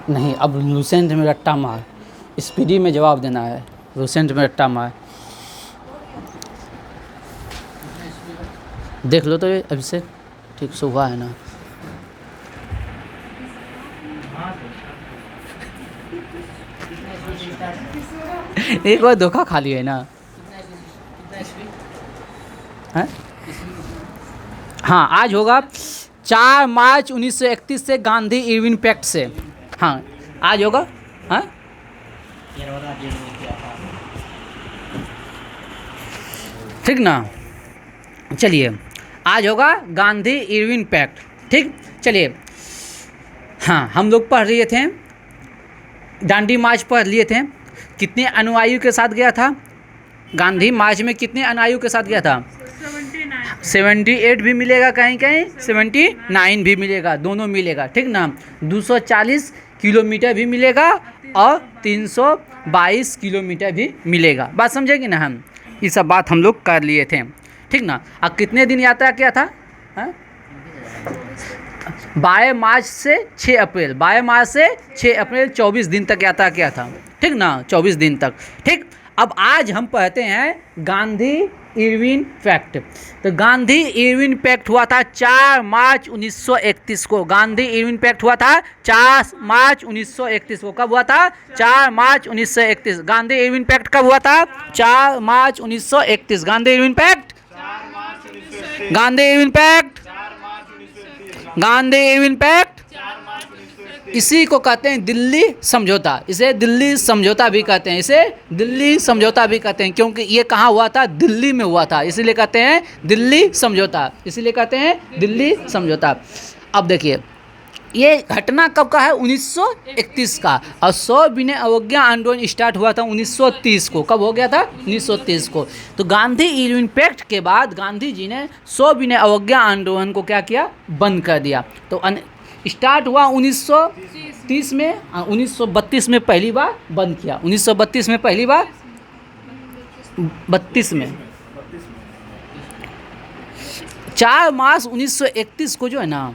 नहीं, अब लूसेंट में रट्टा मार, स्पीडी में जवाब देना है, लूसेंट में रट्टा मार। देख लो तो ये अभी से ठीक से हुआ है ना। एक बार धोखा खा लिया है ना। है? हाँ, आज होगा 4 मार्च 1931 से गांधी इरविन पैक्ट से। हाँ, आज होगा। हाँ, ठीक ना। चलिए, आज होगा गांधी इरविन पैक्ट। ठीक, चलिए। हाँ, हम लोग पढ़ लिए थे, दांडी मार्च पढ़ लिए थे। कितने अनुयायियों के साथ गया था गांधी मार्च में? कितने अनुयायियों के साथ गया था? 78 भी मिलेगा, कहीं कहीं 79 भी मिलेगा, दोनों मिलेगा। ठीक ना। 240 किलोमीटर भी मिलेगा और 322 किलोमीटर भी मिलेगा। बात समझेगी ना। हम ये सब बात हम लोग कर लिए थे। ठीक ना। अब कितने दिन यात्रा किया था? 22 मार्च से 6 अप्रैल, 22 मार्च से 6 अप्रैल 24 दिन तक यात्रा किया था। ठीक ना, 24 दिन तक। ठीक। अब आज हम पढ़ते हैं गांधी इरविन पैक्ट। तो गांधी इरविन पैक्ट हुआ था 4 मार्च 1931 को। गांधी इरविन पैक्ट हुआ था 4 मार्च 1931 को। कब हुआ था? 4 मार्च 1931। गांधी इरविन पैक्ट कब हुआ था? 4 मार्च 1931। Gandhi Irwin pact, Gandhi Irwin pact, Gandhi Irwin pact. इसी को कहते हैं दिल्ली समझौता। इसे दिल्ली समझौता भी कहते हैं, इसे दिल्ली समझौता भी कहते हैं, क्योंकि ये कहाँ हुआ था? दिल्ली में हुआ था, इसीलिए कहते हैं दिल्ली समझौता, इसीलिए कहते हैं दिल्ली समझौता। अब देखिए, ये घटना कब का है? 1931 का। और 100 विनय अवज्ञा आंदोलन स्टार्ट हुआ था 1930 को। कब हो गया था? 1930 को। तो गांधी इरविन पैक्ट के बाद गांधी जी ने 100 विनय अवज्ञा आंदोलन को क्या किया? बंद कर दिया। तो स्टार्ट हुआ 1930 में, 1932 में पहली बार बंद किया। 1932 में पहली बार, 32 में 4 मार्च 1931 को जो है ना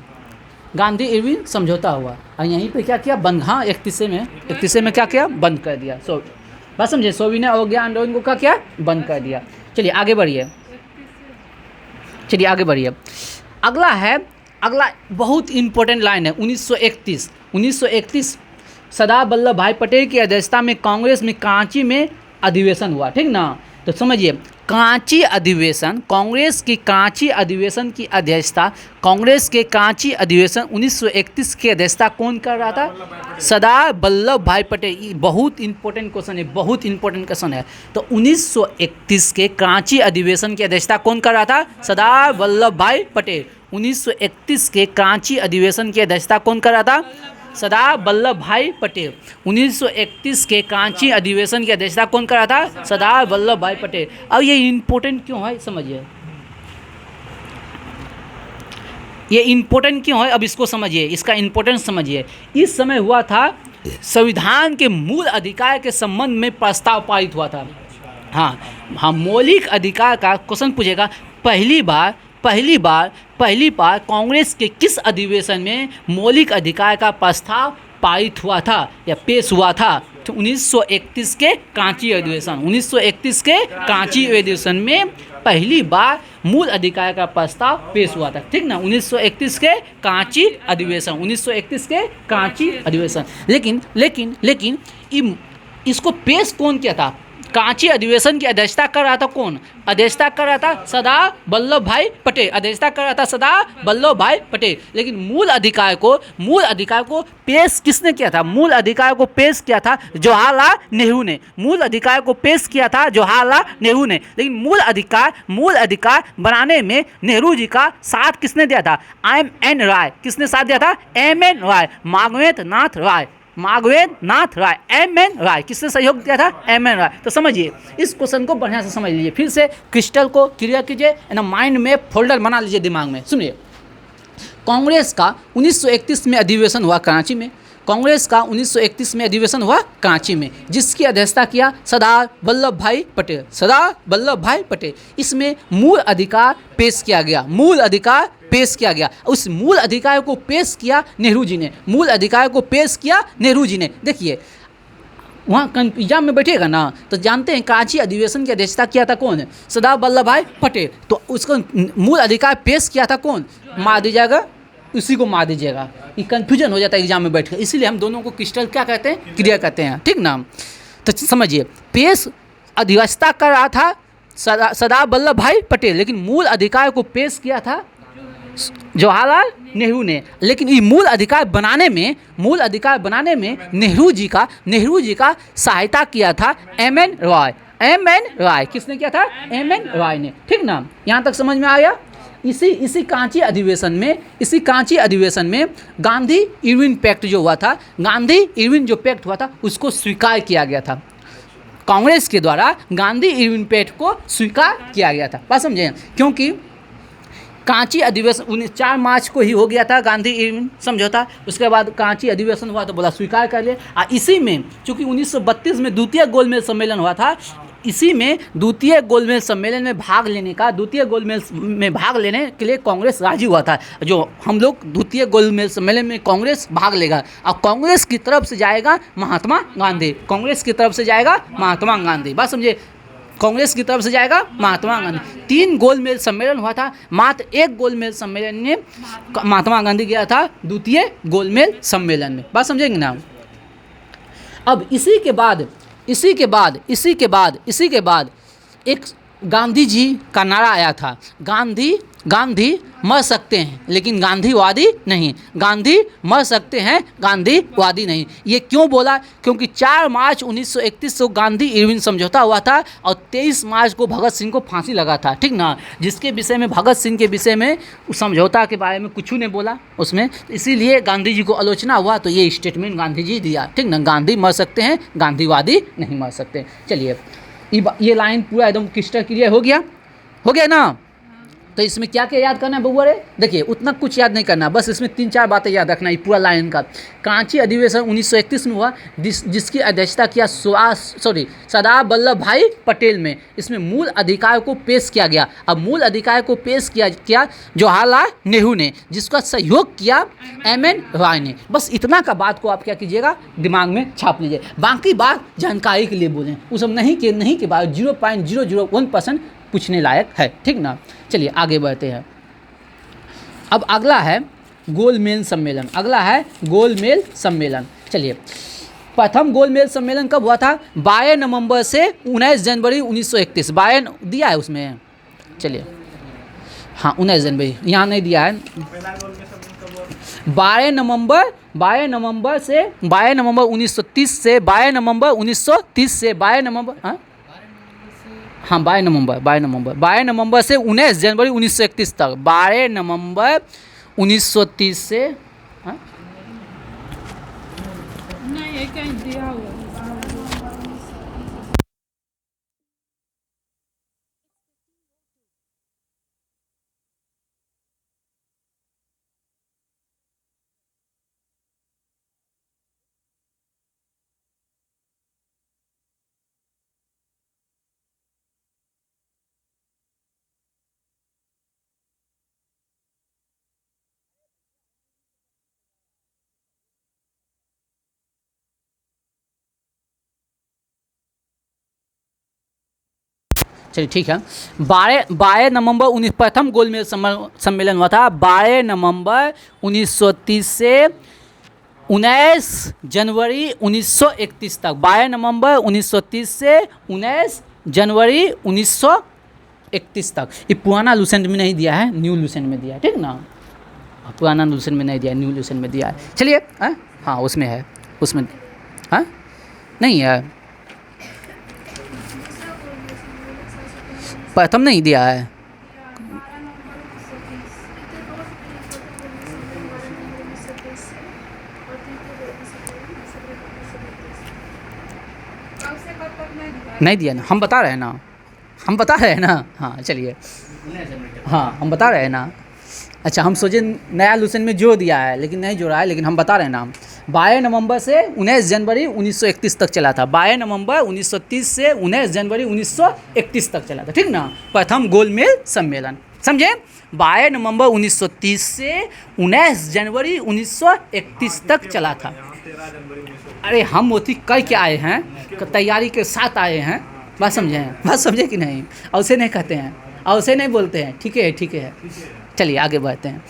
गांधी इरविन समझौता हुआ। और यहीं पे क्या किया? बंद। हाँ, 31 में क्या किया? बंद कर दिया। बात समझे? 100 विनय अवज्ञा आंदोलन को क्या किया? बंद कर दिया। चलिए आगे बढ़िए, चलिए आगे बढ़िए। अगला बहुत इंपॉर्टेंट लाइन है 1931 सरदार वल्लभ भाई पटेल की अध्यक्षता में कांग्रेस में कराची में अधिवेशन हुआ। ठीक ना। तो समझिए, कराची अधिवेशन, कांग्रेस की कराची अधिवेशन की अध्यक्षता, कांग्रेस के कराची अधिवेशन 1931 की अध्यक्षता कौन कर रहा था? सरदार वल्लभ भाई पटेल। ये बहुत इंपॉर्टेंट क्वेश्चन है, बहुत इंपॉर्टेंट क्वेश्चन है। तो 1931 के कराची अधिवेशन की अध्यक्षता कौन कर रहा था? सरदार वल्लभ भाई पटेल। 1931 के कराची अधिवेशन की अध्यक्षता कौन कर रहा था? सरदार वल्लभ भाई पटेल। 1931 के कराची अधिवेशन की अध्यक्षता कौन कर रहा था? सरदार वल्लभ भाई पटेल। अब ये इंपॉर्टेंट क्यों है समझिए, ये इंपॉर्टेंट क्यों है अब इसको समझिए, इसका इंपॉर्टेंस समझिए। इस समय हुआ था संविधान के मूल अधिकार के संबंध में प्रस्ताव पारित हुआ था। हाँ, मौलिक अधिकार का क्वेश्चन पूछेगा। पहली बार कांग्रेस के किस अधिवेशन में मौलिक अधिकार का प्रस्ताव पारित हुआ था या पेश हुआ था? तो 1931 के कराची अधिवेशन। 1931 के कराची अधिवेशन में पहली बार मूल अधिकार का प्रस्ताव पेश हुआ था। ठीक ना। 1931 के कराची अधिवेशन, 1931 के कराची अधिवेशन। लेकिन इसको पेश कौन किया था? कराची अधिवेशन की अध्यक्षता कर रहा था कौन? अध्यक्षता कर रहा था सरदार वल्लभ भाई पटेल। अध्यक्षता कर रहा था सरदार वल्लभ भाई पटेल। लेकिन मूल अधिकार को पेश किसने किया था? मूल अधिकार को पेश किया था जवाहरलाल नेहरू ने। मूल अधिकार को पेश किया था जवाहरलाल नेहरू ने। लेकिन मूल अधिकार बनाने में नेहरू जी का साथ किसने दिया था? M.N. राय। किसने साथ दिया था? M.N. राय, माघवेंद्र नाथ राय, M.N. राय। किसने सहयोग दिया था? M.N. राय। तो समझिए, इस क्वेश्चन को बढ़िया से समझ लीजिए, फिर से क्रिस्टल को क्लियर कीजिए, ना माइंड में फोल्डर बना लीजिए दिमाग में। सुनिए, कांग्रेस का 1931 में अधिवेशन हुआ कराची में। कांग्रेस का 1931 में अधिवेशन हुआ कराची में, जिसकी अध्यक्षता किया सरदार वल्लभ भाई पटेल, सरदार वल्लभ भाई पटेल। इसमें मूल अधिकार पेश किया गया, मूल अधिकार पेश किया गया। उस मूल अधिकार को पेश किया नेहरू जी ने, मूल अधिकार को पेश किया नेहरू जी ने। देखिए वहाँ एग्जाम में बैठेगा ना तो जानते हैं कराची अधिवेशन की अध्यक्षता किया था कौन है, सरदार वल्लभ भाई पटेल। तो उसको मूल अधिकार पेश किया था कौन, मार दीजिएगा, उसी को मार दीजिएगा। ये कन्फ्यूजन हो जाता है एग्जाम में बैठ कर, इसीलिए हम दोनों को क्रिस्टल क्या कहते हैं, क्लियर कहते हैं, ठीक ना। तो समझिए पेश अध्यक्षता कर रहा था सरदार वल्लभ भाई पटेल, लेकिन मूल अधिकार को पेश किया था जवाहरलाल नेहरू ने। लेकिन ये मूल अधिकार बनाने में नेहरू जी का सहायता किया था एम.एन. रॉय। एम.एन. रॉय किसने किया था, एम.एन. रॉय ने, ठीक ना। यहाँ तक समझ में आया। इसी कांची अधिवेशन में गांधी इरविन पैक्ट जो हुआ था, गांधी इरविन जो पैक्ट हुआ था उसको स्वीकार किया गया था। कांग्रेस के द्वारा गांधी इरविन पैक्ट को स्वीकार किया गया था, बात समझे। क्योंकि कांची अधिवेशन 4 मार्च को ही हो गया था गांधी इरविन समझौता, उसके बाद कांची अधिवेशन हुआ तो बोला स्वीकार कर ले। इसी में चूँकि 1932 में द्वितीय गोलमेज सम्मेलन हुआ था, इसी में द्वितीय गोलमेज सम्मेलन में भाग लेने के लिए कांग्रेस राजी हुआ था। जो हम लोग द्वितीय गोलमेज सम्मेलन में कांग्रेस भाग लेगा और कांग्रेस की तरफ से जाएगा महात्मा गांधी, कांग्रेस की तरफ से जाएगा महात्मा गांधी, बात समझिए, कांग्रेस की तरफ से जाएगा महात्मा गांधी। 3 गोलमेज सम्मेलन हुआ था, मात्र 1 गोलमेज सम्मेलन में महात्मा गांधी गया था द्वितीय गोलमेज सम्मेलन में, बात समझेंगे ना। अब इसी के बाद एक गांधी जी का नारा आया था, गांधी मर सकते हैं लेकिन गांधीवादी नहीं, गांधी मर सकते हैं गांधीवादी नहीं। ये क्यों बोला, क्योंकि 4 मार्च 1931 को गांधी इरविन समझौता हुआ था और 23 मार्च को भगत सिंह को फांसी लगा था, ठीक ना। जिसके विषय में भगत सिंह के विषय में उस समझौता के बारे में कुछ नहीं बोला उसमें, इसीलिए गांधी जी को आलोचना हुआ तो ये स्टेटमेंट गांधी जी दिया, ठीक ना। गांधी मर सकते हैं गांधीवादी नहीं मर सकते। चलिए ये लाइन पूरा एकदम क्रिस्टल क्लियर हो गया ना। तो इसमें क्या क्या याद करना है बउआ रे, देखिए उतना कुछ याद नहीं करना, बस इसमें 3-4 बातें याद रखना है पूरा लाइन का। कांची अधिवेशन 1931 में हुआ, जिसकी अध्यक्षता किया सरदार वल्लभ भाई पटेल में। इसमें मूल अधिकार को पेश किया गया। अब मूल अधिकार को पेश किया जवाहरलाल नेहरू ने, जिसका सहयोग किया एम.एन. रॉय ने। बस इतना का बात को आप क्या कीजिएगा, दिमाग में छाप लीजिए। बाकी बात जानकारी के लिए बोलें, वो सब नहीं के बाद 0.001% पूछने लायक है, ठीक ना। चलिए आगे बढ़ते हैं। अब अगला है गोलमेज सम्मेलन। चलिए प्रथम गोलमेज सम्मेलन कब हुआ था, 12 नवंबर से 19 जनवरी 1931। 12 दिया है उसमें, चलिए हाँ 19 जनवरी यहाँ नहीं दिया है। 12 नवंबर 1930 से 12 नवंबर 12 नवंबर से 19 जनवरी 1931 तक। 12 नवंबर 1930 से नहीं ये कहीं दिया हुआ चलिए ठीक है। 12 नवंबर प्रथम गोलमेज सम्मेलन हुआ था 12 नवंबर 1930 से 19 जनवरी 1931 तक। 12 नवंबर 1930 से 19 जनवरी 1931 तक। ये पुराना लूसेंट में नहीं दिया है, न्यू लूसेंट में दिया है, ठीक ना। पुराना लूसेंट में नहीं दिया, न्यू लूसेंट में दिया है। चलिए हाँ उसमें है, उसमें हाँ नहीं है, प्रथम नहीं दिया है। नहीं दिया ना, हम बता रहे हैं ना, हाँ चलिए हाँ हम बता रहे हैं ना। अच्छा हम सोचे नया लूसेंट में जो दिया है लेकिन नहीं जोड़ा है, लेकिन हम बता रहे हैं ना। 12 नवंबर से 19 जनवरी 1931 तक चला था। 12 नवंबर 1930 से 19 जनवरी 1931 तक चला था, ठीक ना। प्रथम गोलमेज सम्मेलन, समझे। 12 नवंबर 1930 से 19 जनवरी 1931 तक चला था। अरे हम मोती कह के आए हैं, तैयारी के साथ आए हैं, बात समझे कि नहीं। ऐसे नहीं कहते हैं, ऐसे नहीं बोलते हैं, ठीक है ठीक है। चलिए आगे बढ़ते हैं।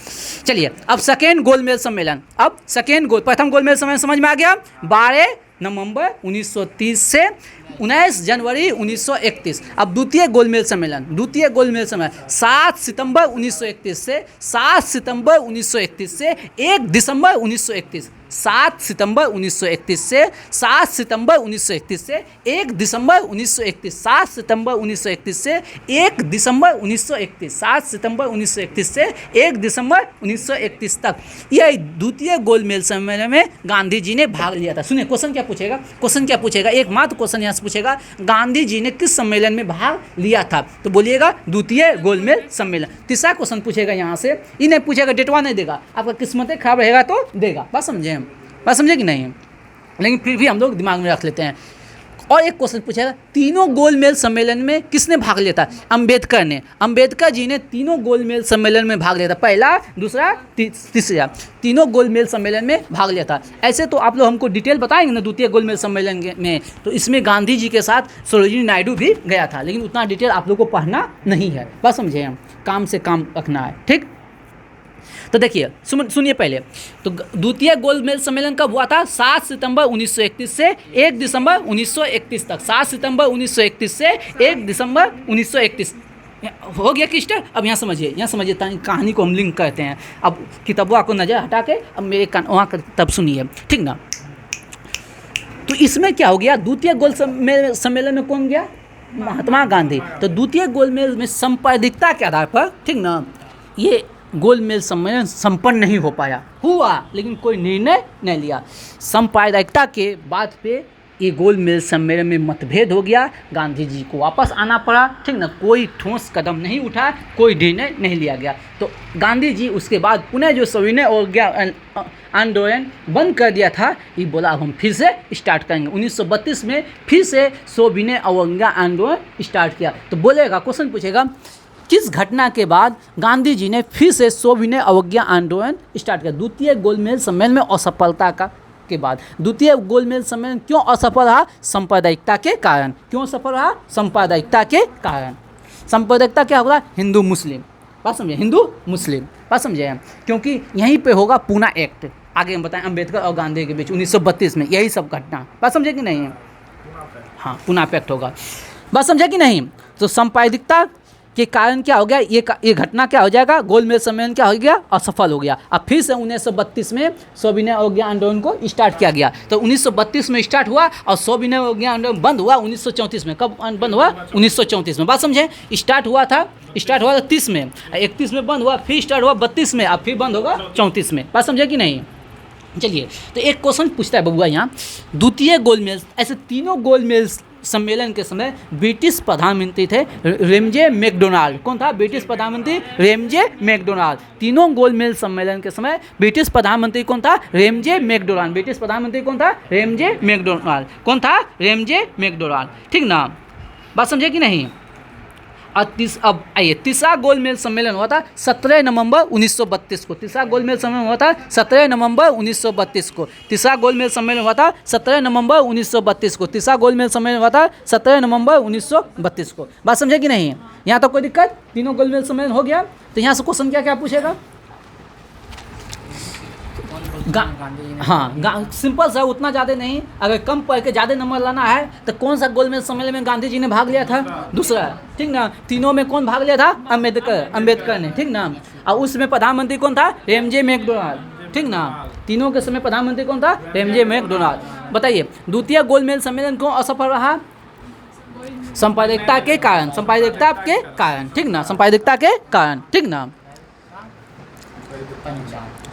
चलिए अब सेकेंड गोलमेज सम्मेलन, अब सेकेंड गोल, प्रथम गोलमेज सम्मेलन समझ में आ गया। 12 नवंबर 1930 से 19 जनवरी 1931। अब द्वितीय गोलमेज सम्मेलन, 7 सितंबर 1931 से 7 सितंबर 1931 से 1 दिसंबर 1931। 7 सितंबर 1931 से 7 सितंबर 1931 से 1 दिसंबर 1931। 7 सितंबर 1931 से 1 दिसंबर 1931। 7 सितंबर 1931 से 1 दिसंबर 1931 तक यह द्वितीय गोलमेज सम्मेलन में गांधी जी ने भाग लिया था। सुनिए क्वेश्चन क्या पूछेगा, एकमात्र क्वेश्चन यहाँ से पूछेगा, गांधी जी ने किस सम्मेलन में भाग लिया था, तो बोलिएगा द्वितीय गोलमेज सम्मेलन। तीसरा क्वेश्चन पूछेगा यहाँ से, ये नहीं पूछेगा, डेटवा नहीं देगा, आपका किस्मत खराब रहेगा तो देगा, बात समझे कि नहीं, लेकिन फिर भी हम लोग दिमाग में रख लेते हैं। और एक क्वेश्चन पूछेगा, तीनों गोलमेज सम्मेलन में किसने भाग लिया था, अंबेडकर ने। अंबेडकर जी ने तीनों गोलमेज सम्मेलन में भाग लिया था, पहला, दूसरा, तीसरा, तीनों गोलमेज सम्मेलन में भाग लिया था। ऐसे तो आप लोग हमको डिटेल बताएंगे ना द्वितीय गोलमेज सम्मेलन में, तो इसमें गांधी जी के साथ सरोजिनी नायडू भी गया था, लेकिन उतना डिटेल आप लोग को पढ़ना नहीं है, बस समझे, हम काम से काम रखना है, ठीक। तो देखिए सुनिए पहले, तो द्वितीय गोलमेज सम्मेलन कब हुआ था, 7 सितंबर 1931 से 1 दिसंबर 1931 तक। 7 सितंबर 1931 से 1 दिसंबर 1931 हो गया क्लियर। अब यहाँ समझिए कहानी को हम लिंक करते हैं। अब किताबों को नज़र हटा के अब मेरे वहाँ तब सुनिए, ठीक ना। तो इसमें क्या हो गया, द्वितीय गोलमेज सम्मेलन में कौन गया, महात्मा गांधी। तो द्वितीय गोलमेज में संपादिकता के आधार पर, ठीक ना, ये गोलमेज सम्मेलन संपन्न नहीं हो पाया, हुआ लेकिन कोई निर्णय नहीं लिया। सांप्रदायिकता के बात पे ये गोलमेज सम्मेलन में मतभेद हो गया, गांधी जी को वापस आना पड़ा, ठीक ना, कोई ठोस कदम नहीं उठा, कोई निर्णय नहीं लिया गया। तो गांधी जी उसके बाद पुनः जो सविनय अवज्ञा आंदोलन बंद कर दिया था, ये बोला अब हम फिर से स्टार्ट करेंगे। 1932 में फिर से सविनय अवज्ञा आंदोलन स्टार्ट किया। तो बोलेगा, क्वेश्चन पूछेगा, किस घटना के बाद गांधी जी ने फिर से सविनय अवज्ञा आंदोलन स्टार्ट किया। द्वितीय गोलमेज सम्मेलन में असफलता के बाद। द्वितीय गोलमेज सम्मेलन क्यों असफल रहा, सांप्रदायिकता के कारण। क्यों असफल रहा, सांप्रदायिकता के कारण। सांप्रदायिकता क्या होगा, हिंदू मुस्लिम, बात समझे, हिंदू मुस्लिम, बात समझे, क्योंकि यहीं पे होगा पूना एक्ट। आगे हम बताएं, अम्बेडकर और गांधी के बीच 1932 में यही सब घटना, बात समझे कि नहीं, हाँ पूना एक्ट होगा, बात समझे कि नहीं। तो सांप्रदायिकता के कारण क्या हो गया, ये घटना क्या हो जाएगा, गोलमेज सम्मेलन क्या हो गया, असफल हो गया। अब फिर से 1932 में सविनय अवज्ञा आंदोलन को स्टार्ट किया गया। तो 1932 में स्टार्ट हुआ और सविनय अवज्ञा आंदोलन बंद हुआ 1934 में। कब बंद हुआ, 1934 में, बात समझे। स्टार्ट हुआ था 30 में, 31 में बंद हुआ, फिर स्टार्ट हुआ 32 में, अब फिर बंद होगा 34 में, बात समझे कि नहीं। चलिए, तो एक क्वेश्चन पूछता है बबुआ यहाँ, द्वितीय गोलमेज, ऐसे तीनों गोलमेज सम्मेलन के समय ब्रिटिश प्रधानमंत्री थे रेमजे मैकडोनाल्ड। कौन था ब्रिटिश प्रधानमंत्री, रेमजे मैकडोनाल्ड। तीनों गोलमेज सम्मेलन के समय ब्रिटिश प्रधानमंत्री कौन था, रेमजे मैकडोनाल्ड। ब्रिटिश प्रधानमंत्री कौन था, रेमजे मैकडोनाल्ड। कौन था, रेमजे मैकडोनाल्ड, ठीक ना, बात समझे कि नहीं। अब आइए, तीसरा गोलमेज सम्मेलन हुआ था 17 नवंबर 1932 को। तीसरा गोलमेज सम्मेलन हुआ था 17 नवंबर 1932 को। तीसरा गोलमेज सम्मेलन हुआ था 17 नवंबर 1932 को। तीसरा गोलमेज सम्मेलन हुआ था 17 नवंबर 1932 को, बात समझे कि नहीं। यहाँ तक कोई दिक्कत, तीनों गोलमेज सम्मेलन हो गया। तो यहाँ से क्वेश्चन क्या पूछेगा, हाँ सिंपल सा, उतना ज़्यादा नहीं। अगर कम पढ़ के ज़्यादा नंबर लाना है तो कौन सा गोलमेज सम्मेलन में गांधी जी ने भाग लिया था, दूसरा, ठीक ना। तीनों में कौन भाग लिया था, अंबेडकर ने, ठीक ना। और उसमें प्रधानमंत्री कौन था, रेमजे मैकडोनाल्ड, ठीक ना। तीनों के समय प्रधानमंत्री कौन था, रेमजे मैकडोनाल्ड। बताइए, द्वितीय गोलमेज सम्मेलन क्यों असफल रहा, सांप्रदायिकता के कारण, सांप्रदायिकता के कारण, ठीक ना, सांप्रदायिकता के कारण, ठीक ना।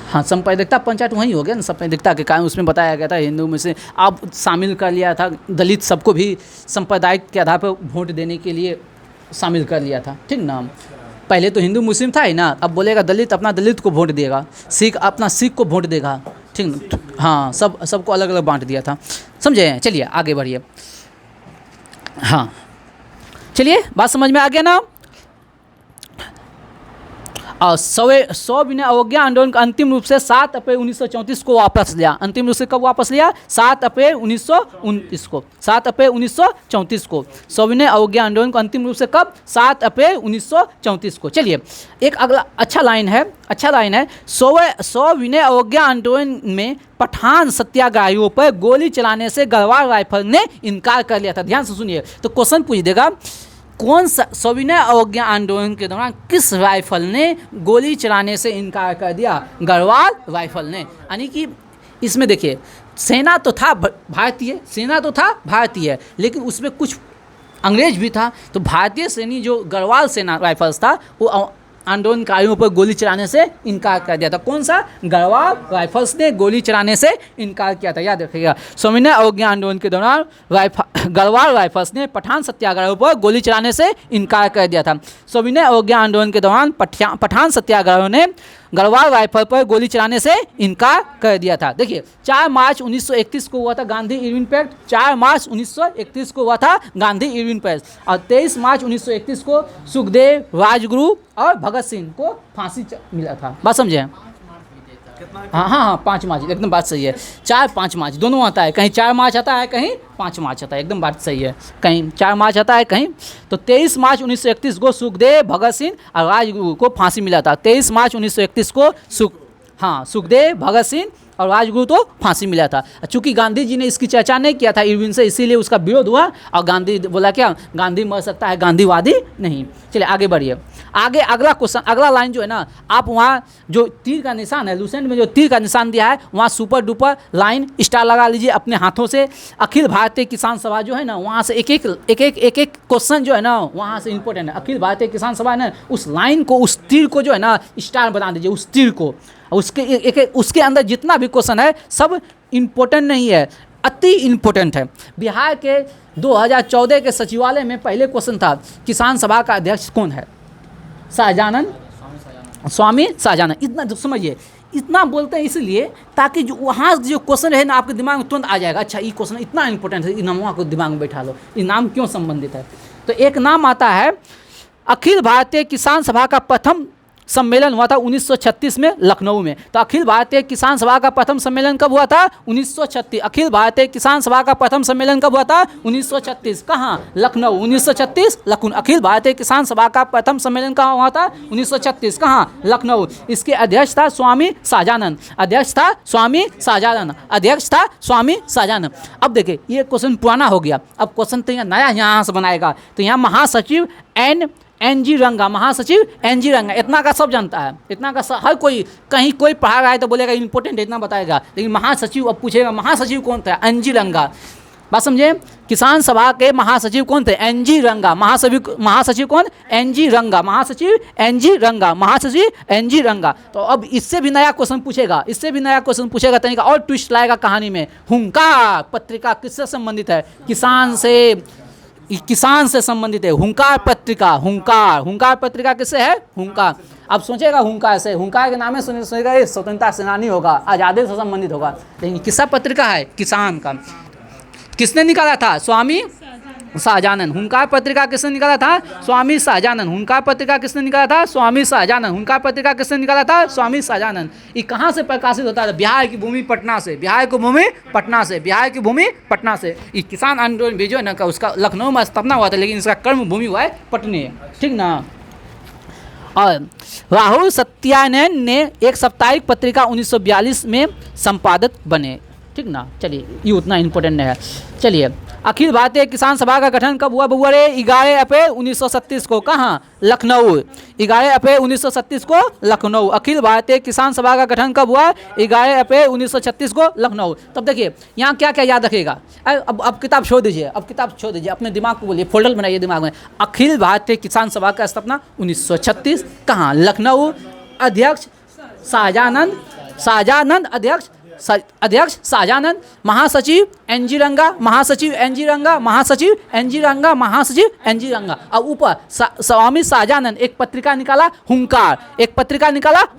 हाँ, सांप्रदायिकता पंचायत वहीं हो गया ना, सांप्रदायिकता के कारण। उसमें बताया गया था हिंदू में से अब शामिल कर लिया था, दलित सबको भी सांप्रदायिक के आधार पर वोट देने के लिए शामिल कर लिया था, ठीक ना। पहले तो हिंदू मुस्लिम था ही ना, अब बोलेगा दलित अपना दलित को वोट देगा, सिख अपना सिख को वोट देगा, ठीक ना। हाँ, सबको अलग अलग बांट दिया था, समझे। चलिए आगे बढ़िए। हाँ चलिए, बात समझ में आ गया ना। और सविनय अवज्ञा आंदोलन का अंतिम रूप से 7 अप्रैल 1934 को वापस लिया। अंतिम रूप से कब वापस लिया? 7 अप्रैल 1929 को। 7 अप्रैल 1934 को सविनय अवज्ञा आंदोलन को अंतिम रूप से कब? 7 अप्रैल 1934 को। चलिए एक अगला अच्छा लाइन है सविनय अवज्ञा आंदोलन में पठान सत्याग्रहियों पर गोली चलाने से गढ़वाल राइफल ने इनकार कर लिया था। ध्यान से सुनिए, तो क्वेश्चन पूछ देगा कौन सा सविनय अवज्ञा आंदोलन के दौरान किस राइफल ने गोली चलाने से इनकार कर दिया? गढ़वाल राइफल ने। यानी कि इसमें देखिए सेना तो था भारतीय, लेकिन उसमें कुछ अंग्रेज भी था। तो भारतीय सैनिक जो गढ़वाल सेना राइफल्स था वो आंदोलनकारियों पर गोली चलाने से इनकार कर दिया था। कौन सा? गढ़वाल राइफल्स ने गोली चलाने से इनकार किया था। याद रखिएगा, सविनय अवज्ञा आंदोलन के दौरान गढ़वाल राइफल्स ने पठान सत्याग्रह पर गोली चलाने से इनकार कर दिया था। सविनय अवज्ञा आंदोलन के दौरान पठान सत्याग्रह ने गढ़वाल राइफल पर गोली चलाने से इनकार कर दिया था। देखिए 4 मार्च 1931 को हुआ था गांधी इरविन पैक्ट। 4 मार्च 1931 को हुआ था गांधी इरविन पैक्ट और 23 मार्च 1931 को सुखदेव, राजगुरु और भगत सिंह को फांसी मिला था। बात समझे? हाँ 5 मार्च, एकदम बात सही है। 4-5 मार्च दोनों आता है, कहीं 4 मार्च आता है, कहीं 5 मार्च आता है, एकदम बात सही है। कहीं 4 मार्च आता है, कहीं। तो 23 मार्च 1931 को सुखदेव, भगत सिंह और राजगुरु को फांसी मिला था। 23 मार्च 1931 को सुखदेव, भगत सिंह और राजगुरु तो फांसी मिला था। चूंकि गांधी जी ने इसकी चर्चा नहीं किया था इरविन से, इसीलिए उसका विरोध हुआ और गांधी बोला क्या? गांधी मर सकता है, गांधीवादी नहीं। चलिए आगे बढ़िए। आगे अगला क्वेश्चन, अगला लाइन जो है ना, आप वहाँ जो तीर का निशान है, लुसेंट में जो तीर का निशान दिया है वहाँ सुपर डुपर लाइन स्टार लगा लीजिए अपने हाथों से। अखिल भारतीय किसान सभा जो है ना, वहाँ से एक एक क्वेश्चन जो है ना वहाँ से इंपॉर्टेंट है। अखिल भारतीय किसान सभा है ना, उस लाइन को, उस तीर को जो है ना स्टार बना दीजिए, उस तीर को। उसके अंदर जितना भी क्वेश्चन है सब इम्पोर्टेंट नहीं है, अति इम्पोर्टेंट है। बिहार के 2014 के सचिवालय में पहले क्वेश्चन था किसान सभा का अध्यक्ष कौन है? स्वामी शाहजानंद। इतना तो समझिए, इतना बोलते हैं इसलिए ताकि जो वहाँ जो क्वेश्चन है ना आपके दिमाग में तुरंत आ जाएगा। अच्छा ये क्वेश्चन इतना इंपॉर्टेंट है, इन नामों को दिमाग में बैठा लो, ये नाम क्यों संबंधित है। तो एक नाम आता है अखिल भारतीय किसान सभा का प्रथम सम्मेलन हुआ था 1936 में लखनऊ में। तो अखिल भारतीय किसान सभा का प्रथम सम्मेलन कब हुआ था? 1936। अखिल भारतीय किसान सभा का प्रथम सम्मेलन कब हुआ था? 1936। कहाँ? लखनऊ। 1936 लखनऊ। अखिल भारतीय किसान सभा का प्रथम सम्मेलन कहाँ हुआ था? 1936। कहाँ? लखनऊ। इसके अध्यक्ष था स्वामी शाहजानंद। अध्यक्ष था स्वामी शाहजानंद। अब देखिए ये क्वेश्चन पुराना हो गया, अब क्वेश्चन तो नया यहाँ से बनाएगा। तो यहाँ महासचिव एन.जी. रंगा, महासचिव एन.जी. रंगा, इतना का सब जानता है, इतना का हर कोई, कहीं कोई पढ़ा रहा है तो बोलेगा इंपॉर्टेंट इतना बताएगा, लेकिन महासचिव अब पूछेगा महासचिव कौन था? एन.जी. रंगा। बात समझे? किसान सभा के महासचिव कौन थे? एन.जी. रंगा। महासचिव कौन? एन.जी. रंगा। महासचिव एन.जी. रंगा। तो अब इससे भी नया क्वेश्चन पूछेगा, तनिक और ट्विस्ट लाएगा कहानी में। हुंकार पत्रिका किससे संबंधित है? किसान से संबंधित है। हुंकार पत्रिका किससे है? हुंकार। अब सोचेगा हुंकार के नाम में सोचेगा ये स्वतंत्रता सेनानी होगा, आज़ादी से संबंधित होगा, लेकिन किसका पत्रिका है? किसान का। किसने निकाला था? स्वामी शाहजानंद। हुंकार पत्रिका किसने निकाला था? स्वामी शाहजानंद। हुंकार पत्रिका किसने निकाला था? स्वामी शाहजानंद। ये कहाँ से प्रकाशित होता है? बिहार की भूमि पटना से। ये किसान आंदोलन भी जो है ना उसका लखनऊ में स्थापना हुआ था, लेकिन इसका कर्म भूमि हुआ है पटने, ठीक ना। और राहुल सत्यानंद ने एक साप्ताहिक पत्रिका 1942 में संपादक बने, ठीक ना। चलिए ये उतना इम्पोर्टेंट है। चलिए अखिल भारतीय किसान सभा का गठन कब हुआ बबुआ रे? 11 अप्रैल 1937 को। कहाँ? लखनऊ। 11 अप्रैल 1937 को लखनऊ। अखिल भारतीय किसान सभा का गठन कब हुआ? 11 अप्रैल 1936 को लखनऊ। तब देखिए यहाँ क्या क्या याद रखेगा। अब किताब छोड़ दीजिए, अपने दिमाग को बोलिए, फोल्डर बनाइए दिमाग में। अखिल भारतीय किसान सभा का स्थापना 1936। कहाँ? लखनऊ। अध्यक्ष शाहजानंद। अध्यक्ष शाहजानंद। महासचिव एन.जी. रंगा। और ऊपर स्वामी शाहजानंद एक पत्रिका निकाला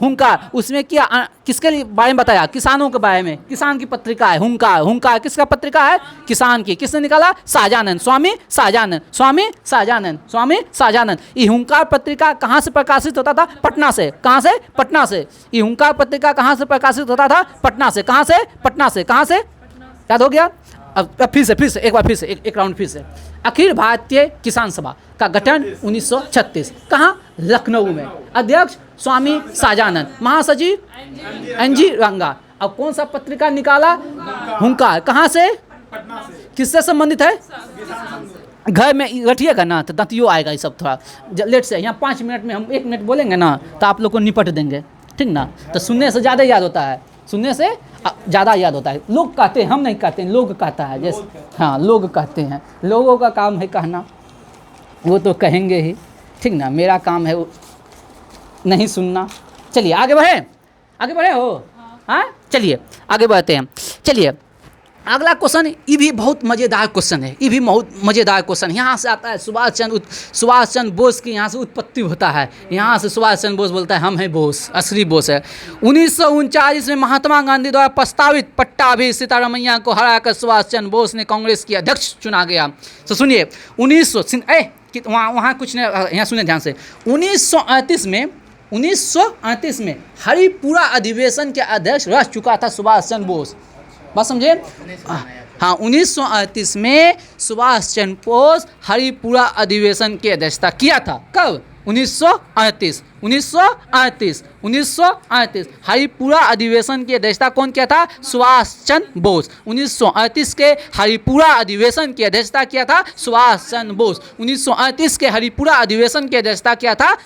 हुंकार। उसमें क्या किसके लिए बारे में बताया? किसानों के बारे में। किसान की पत्रिका है हुंकार। हुंकार किसका पत्रिका है? किसान की। किसने निकाला? शाहजानंद, स्वामी शाहजानंद, स्वामी शाहजानंद, स्वामी शाहजानंद। ये हुंकार पत्रिका कहाँ से प्रकाशित होता था? पटना से। कहाँ से? पटना से। ये हुंकार पत्रिका कहाँ से प्रकाशित होता था? पटना से। कहाँ से? पटना से। कहाँ से? याद हो गया? अब फिर से एक बार फिर से एक राउंड फिर से। अखिल भारतीय किसान सभा का गठन 1936। कहाँ? लखनऊ में। अध्यक्ष स्वामी शाहजानंद, महासचिव एनजी रंगा। अब कौन सा पत्रिका निकाला? हुंकार। कहाँ से? किससे संबंधित है? घर में रखिएगा ना तो दंतियो आएगा ये सब थोड़ा लेट से। यहाँ 5 मिनट में हम 1 मिनट बोलेंगे ना तो आप लोग को निपट देंगे, ठीक ना? तो सुनने से ज़्यादा याद होता है, सुनने से ज़्यादा याद होता है। लोग कहते हैं, हम नहीं कहते हैं, लोग कहता है। जैसे हाँ, लोग कहते हैं, लोगों का काम है कहना, वो तो कहेंगे ही, ठीक ना? मेरा काम है वो नहीं सुनना। चलिए आगे बढ़े हो। हाँ चलिए आगे बढ़ते हैं। चलिए अगला क्वेश्चन, ये भी बहुत मज़ेदार क्वेश्चन है। ये भी बहुत मज़ेदार क्वेश्चन। यहाँ से आता है सुभाष चंद्र बोस की यहाँ से उत्पत्ति होता है। यहाँ से सुभाष चंद्र बोस बोलता है हम हैं बोस, असली बोस है। 1939 में महात्मा गांधी द्वारा प्रस्तावित पट्टाभी सीतारमैया को हराकर सुभाष चंद्र बोस ने कांग्रेस की अध्यक्ष चुना गया। तो सुनिए 1900 वहाँ कुछ नहीं, यहाँ सुनिए ध्यान से। 1938 में हरिपुरा अधिवेशन के अध्यक्ष रह चुका था सुभाष चंद्र बोस। बात समझे? हाँ 1938 में सुभाष चंद्र बोस हरिपुरा अधिवेशन की अध्यक्षता किया था। कब? 1938 हरिपुरा अधिवेशन की अध्यक्षता कौन किया था? सुभाष चंद्र बोस। 1938 के हरिपुरा अधिवेशन की अध्यक्षता किया था सुभाष चंद्र बोस। 1938 के हरिपुरा अधिवेशन की अध्यक्षता किया था।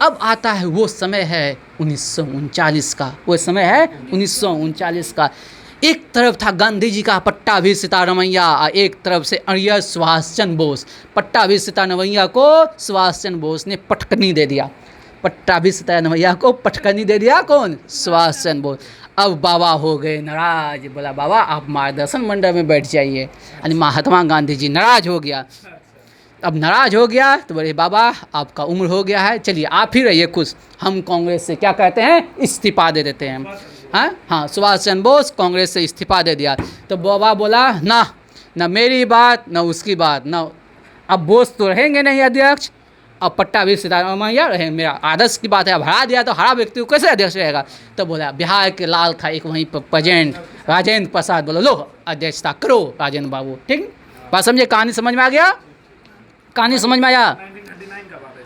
अब आता है वो समय है 1939 का। वो समय है 1939 का। एक तरफ था गांधी जी का पट्टाभी सीतारमैया, एक तरफ से अड़िया सुभाष चंद्र बोस। पट्टाभी सीतारमैया को सुभाष चंद्र बोस ने पटकनी दे दिया। पट्टाभी सीतारमैया को पटकनी दे दिया कौन? सुभाष चंद्र बोस। अब बाबा हो गए नाराज। बोला बाबा आप मार्गदर्शन मंडल में बैठ जाइए। यानी महात्मा गांधी जी नाराज हो गया। अब नाराज हो गया तो बोले बाबा आपका उम्र हो गया है, चलिए आप ही रहिए खुश, हम कांग्रेस से क्या कहते हैं इस्तीफा दे देते हैं। हाँ सुभाष चंद्र बोस कांग्रेस से इस्तीफा दे दिया। तो बाबा बोला ना मेरी बात ना उसकी बात, ना अब बोस तो रहेंगे नहीं अध्यक्ष, अब पट्टाभी सीतारमैया रहे। मेरा आदर्श की बात है, अब हरा दिया तो हरा व्यक्ति को कैसे अध्यक्ष रहेगा? तो बोला बिहार के लाल था एक वहीं पर प्रेजेंट राजेंद्र प्रसाद, बोलो लो अध्यक्षता करो राजेंद्र बाबू। ठीक बात समझे? कहानी समझ में आ गया? कहानी समझ में आया?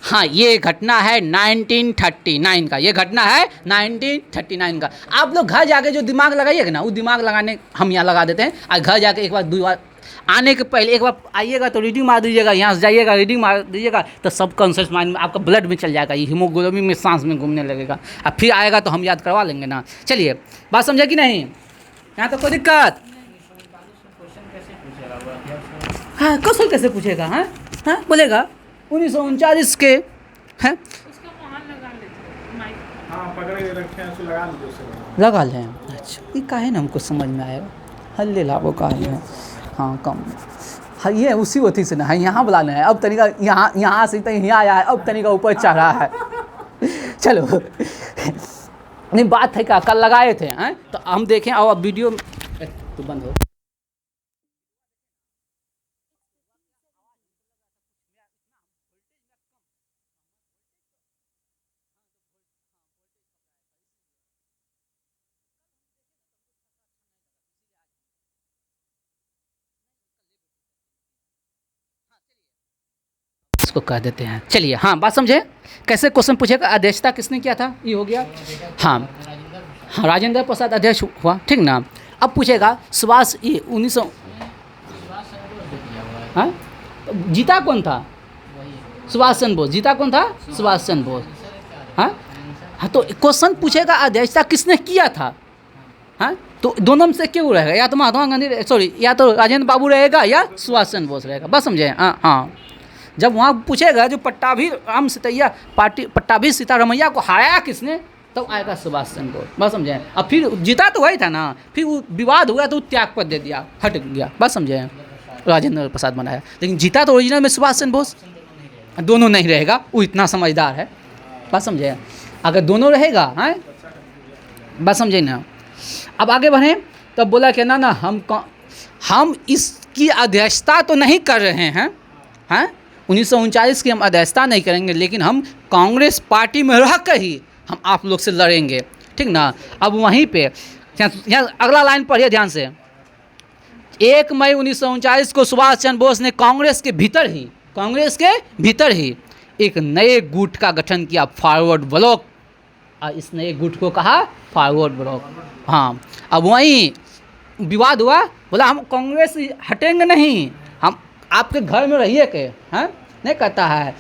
हाँ ये घटना है 1939 का। ये घटना है 1939 का। आप लोग घर जाके जो दिमाग लगाइएगा ना, वो दिमाग लगाने हम यहाँ लगा देते हैं। और घर जाके एक बार 2 बार आने के पहले एक बार आइएगा तो रीडिंग मार दीजिएगा। यहाँ से जाइएगा रीडिंग मार दीजिएगा तो सब कॉन्शियस माइंड में आपका ब्लड में चल जाएगा, ये हीमोग्लोबिन में सांस में घूमने लगेगा। अब फिर आएगा तो हम याद करवा लेंगे ना। चलिए बात समझे कि नहीं? यहाँ तो कोई दिक्कत? हाँ क्वेश्चन कैसे पूछेगा? हाँ बोलेगा 1939 के हैं। लगा लें। अच्छा ये का है ना, हमको समझ में आएगा। हल्ले लाभो का है। हाँ कम हाँ ये उसी वती से ना है, यहाँ बुलाना है। अब तरीका यहाँ से यहाँ आया है, अब तरीका ऊपर चढ़ रहा है। चलो नहीं बात है क्या, कल लगाए थे हैं तो हम देखें। और अब वीडियो तो बंद हो। इसको कह देते हैं। चलिए हाँ बात समझे? कैसे क्वेश्चन पूछेगा? अध्यक्षता किसने किया था? ये हो गया। हाँ राजेंद्र प्रसाद अध्यक्ष हुआ, ठीक ना? अब पूछेगा सुभाष ये 1900 हाँ जीता कौन था? सुभाष चंद्र बोस। जीता कौन था? सुभाष चंद्र बोस। हाँ तो क्वेश्चन पूछेगा अध्यक्षता किसने किया था। हाँ तो दोनों में से क्यों रहेगा? या तो महात्मा गांधी सॉरी या तो राजेंद्र बाबू रहेगा या सुभाष चंद्र बोस रहेगा। बस समझे? हाँ जब वहाँ पूछेगा जो पट्टाभी सीतारमैया को हराया किसने, तब आएगा सुभाष चंद्र बोस। बस समझे? अब फिर जीता तो वही था ना, फिर वो विवाद हुआ तो त्याग पत्र दे दिया, हट गया। बस समझे? राजेंद्र प्रसाद बनाया, लेकिन जीता तो ओरिजिनल में सुभाष चंद्र बोस। दोनों नहीं रहेगा, वो इतना समझदार है। बस समझे? अगर दोनों रहेगा बात समझे ना। अब आगे बढ़ें, तब बोला कि ना हम इसकी अध्यक्षता तो नहीं कर रहे हैं, हैं 1939 की हम अध्यक्षता नहीं करेंगे, लेकिन हम कांग्रेस पार्टी में रह कर ही हम आप लोग से लड़ेंगे, ठीक ना। अब वहीं पे यहाँ अगला लाइन पढ़िए ध्यान से। 1 मई 1939 को सुभाष चंद्र बोस ने कांग्रेस के भीतर ही एक नए गुट का गठन किया, फॉरवर्ड ब्लॉक। और इस नए गुट को कहा फॉरवर्ड ब्लॉक। हाँ, अब वहीं विवाद हुआ, बोला हम कांग्रेस हटेंगे नहीं, हम आपके घर में रहिए के, हाँ नहीं कहता है,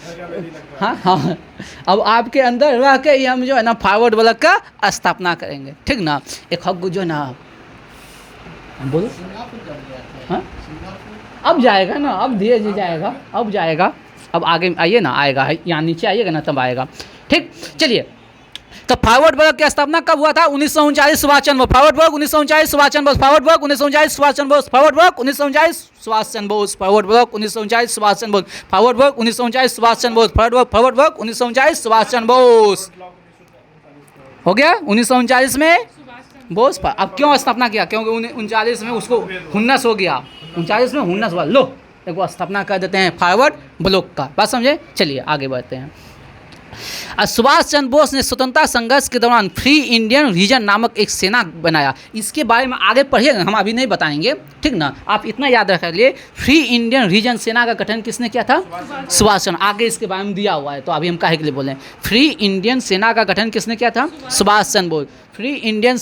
हाँ अब आपके अंदर रह के ही हम जो है ना फॉरवर्ड ब्लॉक का स्थापना करेंगे, ठीक ना। एक हक जो ना बोलो, हाँ अब जाएगा ना, अब धीरे धीरे जाएगा, अब जाएगा, अब आगे आइए ना, आएगा यहाँ नीचे आइएगा ना तब आएगा, ठीक। चलिए, तो फॉरवर्ड ब्लॉक की स्थापना कब हुआ था? 1939 Subhash Chandra Bose, forward block 1939 Subhash Chandra Bose, forward block 1939 Subhash Chandra Bose, forward block 1939 Subhash Chandra Bose, forward block 1939 Subhash Chandra Bose, forward block 1939 Subhash Chandra Bose, forward block 1939 Subhash Chandra Bose. हो गया 1939 में बोस पर। अब क्यों स्थापना किया? क्योंकि 1939 में उसको हुन्नस हो गया, 39 में हुन्नस हुआ, लो एक बार स्थापना कर देते हैं फॉरवर्ड ब्लॉक का। बात समझे? चलिए आगे बढ़ते हैं। सुभाष चंद्र बोस ने स्वतंत्रता संघर्ष के दौरान फ्री इंडियन रीजन नामक एक सेना बनाया। इसके बारे में आगे पढ़िएगा, हम अभी नहीं बताएंगे, ठीक ना। आप इतना याद रख लिए, फ्री इंडियन रीजन सेना का गठन किसने किया था? सुभाष चंद्र। आगे इसके बारे में दिया हुआ है, तो अभी हम काहे के लिए बोलें। फ्री इंडियन सेना का गठन किसने किया था? Subhash Chandra Bose. Free Indian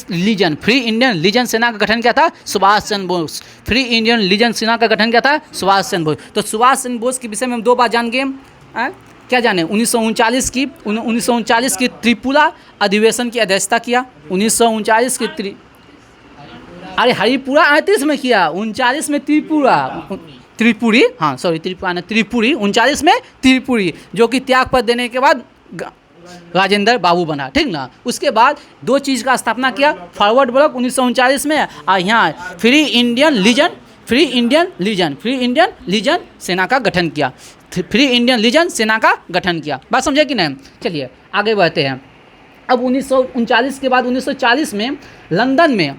legion सेना का गठन किया था? Subhash Chandra Bose. Free Indian legion सेना का गठन किया था? सुभाष चंद्र बोस। तो सुभाष चंद्र बोस के विषय में हम 2 बात जान गए। क्या जाने? 1939 की त्रिपुरा अधिवेशन की अध्यक्षता किया। 1939 की अरे हरिपुरा 38 में किया, 39 में त्रिपुरी, हाँ सॉरी त्रिपुरी 39 में त्रिपुरी, जो कि त्याग पत्र देने के बाद राजेंद्र बाबू बना, ठीक ना। उसके बाद 2 चीज़ का स्थापना किया, फॉरवर्ड ब्लॉक 1939 में, और यहाँ फ्री इंडियन लीजन सेना का गठन किया। फ्री इंडियन लीजन सेना का गठन किया। बात समझे कि नहीं? चलिए आगे बढ़ते हैं। अब 1939 के बाद 1940 में लंदन में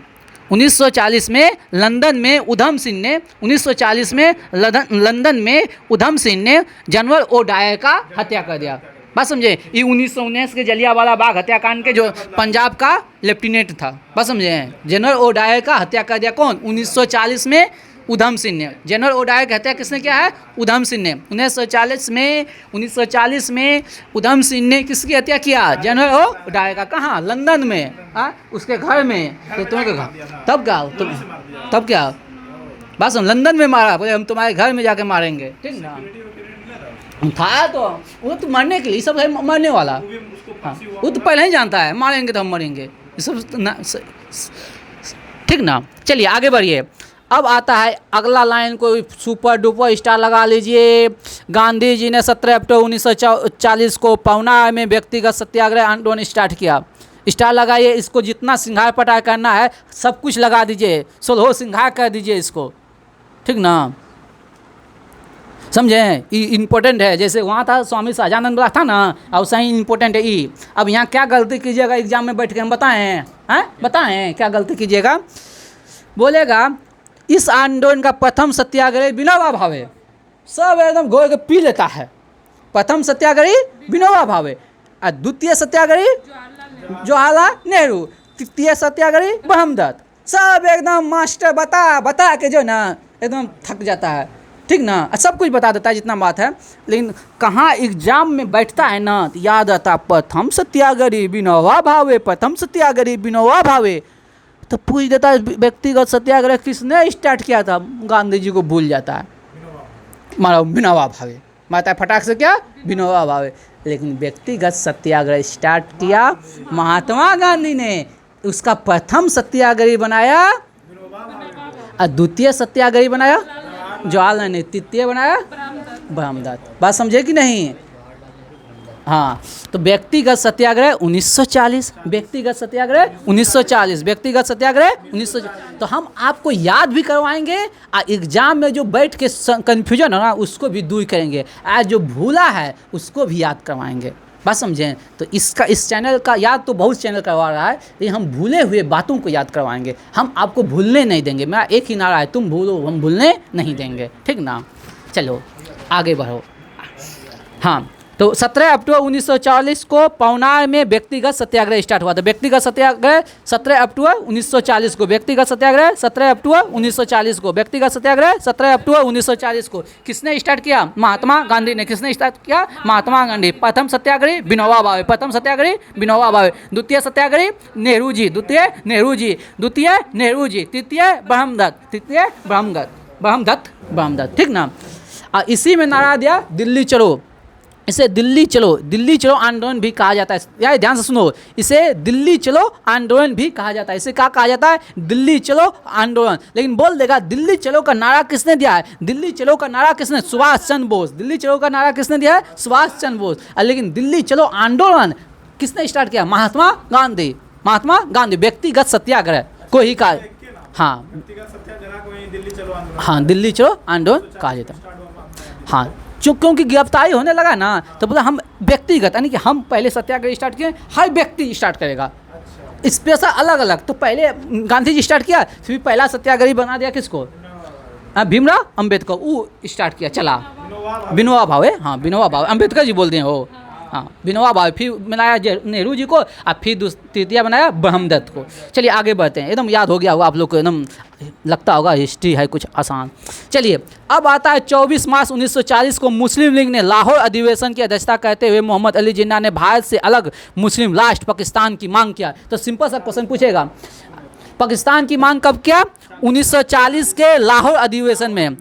उधम सिंह ने जनरल ओडायर का हत्या कर दिया। बात समझे? ये 1919 के जलियांवाला बाग हत्याकांड के जो पंजाब का लेफ्टिनेंट था। बात समझे? जनरल ओडायर का हत्या कर दिया कौन? 1940 में उधम सिंह ने। जनरल ओडायर की हत्या किसने किया है? उधम सिंह ने। 1940 में उधम सिंह ने किसकी हत्या किया? जनरल ओडायर का। कहाँ? लंदन में, उसके घर में। तो तुम्हें तब क्या बस हम लंदन में मारा, बोले हम तुम्हारे घर में जाके मारेंगे, ठीक ना। था तो वो तो मरने के लिए, सब है मरने वाला, हाँ वो तो पहले ही जानता है मारेंगे तो हम मरेंगे, ये सब ठीक ना। चलिए आगे बढ़िए। अब आता है अगला लाइन, कोई सुपर डुपर स्टार लगा लीजिए। गांधी जी ने 17 अक्टूबर 1940 को पहुना में व्यक्तिगत सत्याग्रह आंदोलन स्टार्ट किया। स्टार लगाइए, इसको जितना सिंगार पटार करना है सब कुछ लगा दीजिए, 16 सिंगार कर दीजिए इसको, ठीक ना। समझे? ये इम्पोर्टेंट है, जैसे वहाँ था स्वामी सहजानंद था ना, और सही इम्पोर्टेंट है ये। अब यहाँ क्या गलती कीजिएगा एग्जाम में बैठ के, हम बताएं, बताएं क्या गलती कीजिएगा। बोलेगा इस आंदोलन का प्रथम सत्याग्रही विनोबा भावे। सब एकदम घोर के पी लेता है। प्रथम सत्याग्रही विनोबा भावे, और द्वितीय सत्याग्रही जवाहरलाल नेहरू, तृतीय सत्याग्रही ब्रह्मदत्त। सब एकदम मास्टर बता के जो ना एकदम थक जाता है, ठीक ना। सब कुछ बता देता है जितना बात है, लेकिन कहाँ एग्जाम में बैठता है ना तो याद आता प्रथम सत्याग्रही विनोबा भावे, प्रथम सत्याग्रही विनोबा भावे। तो पूछ देता है व्यक्तिगत सत्याग्रह किसने स्टार्ट किया था, गांधी जी को भूल जाता है, मारा विनोबा भावे, मारता है फटाक से क्या, विनोबा भावे। लेकिन व्यक्तिगत सत्याग्रह स्टार्ट किया महात्मा गांधी ने, उसका प्रथम सत्याग्रही बनाया, और द्वितीय सत्याग्रही बनाया जवाहरलाल ने, तृतीय बनाया ब्रह्मदत्त। बात समझे कि नहीं? हाँ, तो व्यक्तिगत सत्याग्रह 1940, व्यक्तिगत सत्याग्रह 1940। तो हम आपको याद भी करवाएंगे, और एग्जाम में जो बैठ के कन्फ्यूजन है ना उसको भी दूर करेंगे, आज जो भूला है उसको भी याद करवाएंगे, बात समझें। तो इसका इस चैनल का याद तो बहुत चैनल करवा रहा है, लेकिन हम भूले हुए बातों को याद करवाएंगे, हम आपको भूलने नहीं देंगे। मेरा एक ही नारा है, तुम भूलो हम भूलने नहीं देंगे, ठीक ना। चलो आगे बढ़ो। हाँ, तो 17 अक्टूबर 1940 को पवनार में व्यक्तिगत सत्याग्रह स्टार्ट हुआ था। व्यक्तिगत सत्याग्रह 17 अक्टूबर 1940 को, व्यक्तिगत सत्याग्रह 17 अक्टूबर 1940 को, व्यक्तिगत सत्याग्रह 17 अक्टूबर 1940 को किसने स्टार्ट किया? महात्मा गांधी ने। किसने स्टार्ट किया? महात्मा गांधी। प्रथम सत्याग्रही विनोबा भावे, प्रथम सत्याग्रही विनोबा भावे। द्वितीय सत्याग्रही नेहरू जी, द्वितीय नेहरू जी, द्वितीय नेहरू जी, तृतीय ब्रह्मदत्त, तृतीय ब्रह्मदत्त, ठीक ना। इसी में नारा दिया दिल्ली चलो। इसे दिल्ली चलो आंदोलन भी कहा जाता है। यार ध्यान से सुनो, इसे दिल्ली चलो आंदोलन भी कहा जाता है। इसे क्या कहा जाता है? दिल्ली चलो आंदोलन। लेकिन बोल देगा दिल्ली चलो का नारा किसने दिया है? दिल्ली चलो का नारा किसने? सुभाष चंद्र बोस। दिल्ली चलो का नारा किसने दिया है? सुभाष चंद्र बोस। लेकिन दिल्ली चलो आंदोलन किसने स्टार्ट किया? महात्मा गांधी। महात्मा गांधी व्यक्तिगत सत्याग्रह को ही कहा। हाँ हाँ, दिल्ली चलो आंदोलन कहा जाता है। हाँ, क्योंकि गिरफ्तारी होने लगा ना, तो बोला हम व्यक्तिगत, यानी कि हम पहले सत्याग्रह स्टार्ट किए, हर व्यक्ति स्टार्ट करेगा स्पेशल अलग अलग। तो पहले गांधी जी स्टार्ट किया, फिर पहला सत्याग्रही बना दिया किसको? भीमराव अंबेडकर। वो स्टार्ट किया, चला विनोबा भावे। हाँ विनोबा भावे, अंबेडकर जी बोल दिए हो। हाँ विनोबा भावे। फिर बनाया नेहरू जी को, और फिर तृतीय बनाया ब्रह्मदत्त को। चलिए आगे बढ़ते हैं। एकदम याद हो गया होगा आप लोग को, एकदम लगता होगा हिस्ट्री है कुछ आसान। चलिए अब आता है 24 मार्च 1940 को मुस्लिम लीग ने लाहौर अधिवेशन की अध्यक्षता करते हुए मोहम्मद अली जिन्ना ने भारत से अलग मुस्लिम राष्ट्र पाकिस्तान की मांग किया। तो सिंपल सा क्वेश्चन पूछेगा, पाकिस्तान की मांग कब किया? 1940 के लाहौर अधिवेशन में।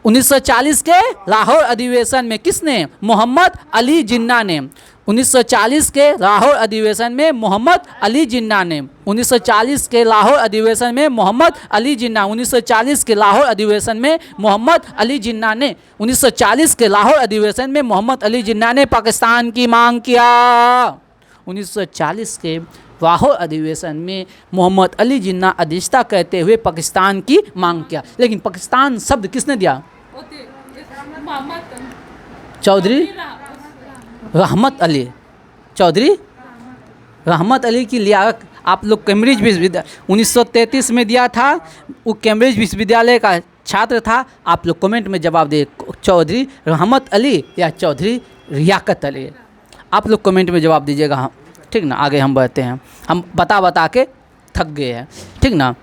1940 के लाहौर अधिवेशन में किसने? मोहम्मद अली जिन्ना ने। 1940 के लाहौर अधिवेशन में मोहम्मद अली जिन्ना ने। 1940 के लाहौर अधिवेशन में मोहम्मद अली जिन्ना। 1940 के लाहौर अधिवेशन में मोहम्मद अली जिन्ना ने। 1940 के लाहौर अधिवेशन में मोहम्मद अली जिन्ना ने पाकिस्तान की मांग किया। 1940 के लाहौर अधिवेशन में मोहम्मद अली जिन्ना अध्यक्षता करते हुए पाकिस्तान की मांग किया। लेकिन पाकिस्तान शब्द किसने दिया? चौधरी रहमत अली। चौधरी रहमत अली की लियाकत आप लोग कैम्ब्रिज विश्वविद्यालय 1933 में दिया था। वो कैम्ब्रिज विश्वविद्यालय का छात्र था। आप लोग कमेंट में जवाब दे, चौधरी रहमत अली या चौधरी रियाकत अली। आप लोग कमेंट में जवाब दीजिएगा। हाँ ठीक ना। आगे हम बढ़ते हैं, हम बता के थक गए हैं, ठीक ना।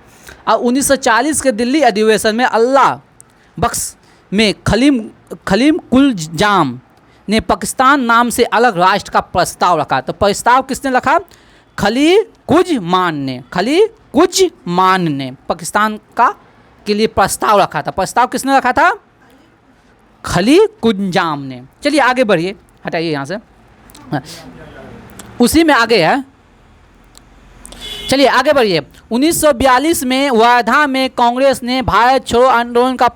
और 1940 के दिल्ली अधिवेशन में अल्लाह बख्श में खलीम कुलजाम ने पाकिस्तान नाम से अलग राष्ट्र का प्रस्ताव रखा। तो प्रस्ताव किसने रखा? खलील कुजमान ने पाकिस्तान का के लिए प्रस्ताव रखा था। प्रस्ताव किसने रखा था? खलील कुलजाम ने। चलिए आगे बढ़िए, हटाइए यहाँ से, उसी में आगे है। चलिए आगे बढ़िए। 1942 में वर्धा में कांग्रेस ने भारत छोड़ो आंदोलन का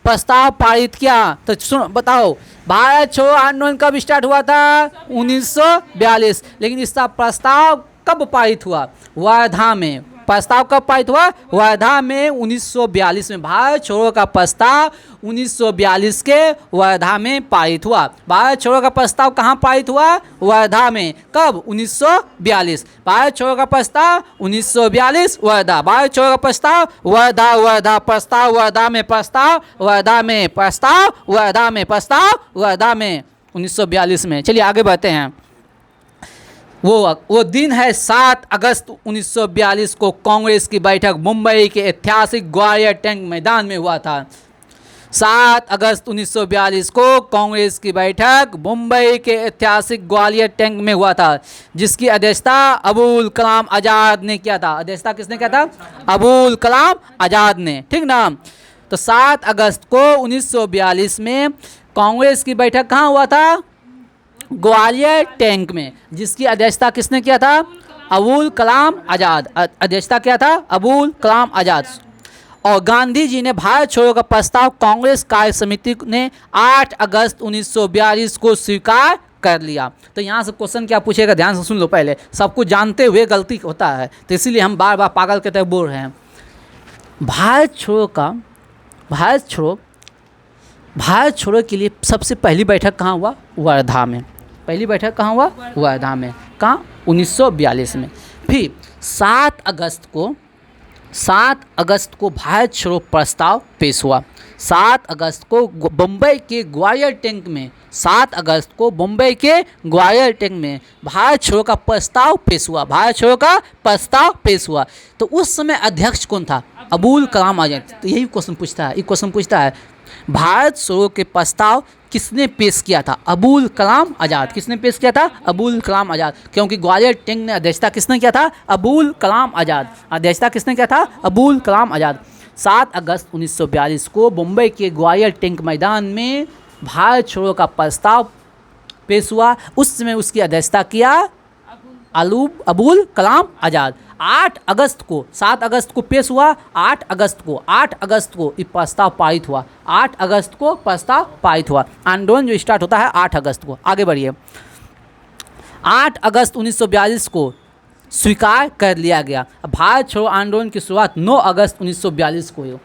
प्रस्ताव पारित किया। तो सुनो, बताओ भारत छोड़ो आंदोलन कब स्टार्ट हुआ था? 1942। लेकिन इसका प्रस्ताव कब पारित हुआ? वर्धा में। प्रस्ताव कब पारित हुआ? वर्धा में 1942 में। भारत छोड़ो का प्रस्ताव 1942 के वर्धा में पारित हुआ। भारत छोड़ो का प्रस्ताव कहाँ पारित हुआ? वर्धा में। कब? 1942। भारत छोड़ो का प्रस्ताव 1942 वर्धा। भारत छोड़ो का प्रस्ताव वर्धा प्रस्ताव वर्धा में, प्रस्ताव वर्धा में, प्रस्ताव वर्धा में, प्रस्ताव वर्धा में 1942 में। चलिए आगे बढ़ते हैं। वो दिन है 7 अगस्त 1942 को कांग्रेस की बैठक मुंबई के ऐतिहासिक ग्वालियर टैंक मैदान में हुआ था। 7 अगस्त 1942 को कांग्रेस की बैठक मुंबई के ऐतिहासिक ग्वालियर टैंक में हुआ था, जिसकी अध्यक्षता अबुल कलाम आज़ाद ने किया था। अध्यक्षता किसने किया था? अबुल कलाम आज़ाद ने, ठीक ना। तो 7 अगस्त को 1942 में कांग्रेस की बैठक कहाँ हुआ था? ग्वालियर टैंक में, जिसकी अध्यक्षता किसने किया था? अबुल कलाम आज़ाद। अध्यक्षता किया था अबुल कलाम आज़ाद। और गांधी जी ने भारत छोड़ो का प्रस्ताव कांग्रेस कार्य समिति ने 8 अगस्त 1942 को स्वीकार कर लिया। तो यहाँ से क्वेश्चन क्या पूछेगा, ध्यान से सुन लो। पहले सब कुछ जानते हुए गलती होता है, तो इसीलिए हम बार बार पागल के तरह बोल रहे हैं। भारत छोड़ो के लिए सबसे पहली बैठक कहाँ हुआ? वर्धा में। पहली बैठक कहाँ हुआ? वर्धा में। कहाँ? 1942 में। फिर 7 अगस्त को भारत छोड़ो प्रस्ताव पेश हुआ। 7 अगस्त को बम्बई के ग्वालियर टैंक में 7 अगस्त को बम्बई के ग्वालियर टैंक में भारत छोड़ो का प्रस्ताव पेश हुआ। भारत छोड़ो का प्रस्ताव पेश हुआ। तो उस समय अध्यक्ष कौन था? अबुल कलाम आज़ाद। तो यही क्वेश्चन पूछता है, ये क्वेश्चन पूछता है भारत छोड़ो के प्रस्ताव किसने पेश किया था? अबुल कलाम आज़ाद। किसने पेश किया था? अबुल कलाम आज़ाद। क्योंकि ग्वालियर टैंक ने अध्यक्षता किसने किया था? अबुल कलाम आज़ाद। अध्यक्षता किसने किया था? अबुल कलाम आज़ाद। 7 अगस्त 1942 को मुंबई के ग्वालियर टैंक मैदान में भारत छोड़ो का प्रस्ताव पेश हुआ। उस समय उसकी अध्यक्षता किया अबुल कलाम आज़ाद। 8 अगस्त को 7 अगस्त को पेश हुआ। 8 अगस्त को ये प्रस्ताव पारित हुआ। 8 अगस्त को प्रस्ताव पारित हुआ। आंदोलन जो स्टार्ट होता है 8 अगस्त को। आगे बढ़िए। 8 अगस्त 1942 को स्वीकार कर लिया गया। भारत छोड़ो आंदोलन की शुरुआत 9 अगस्त 1942 को हुई।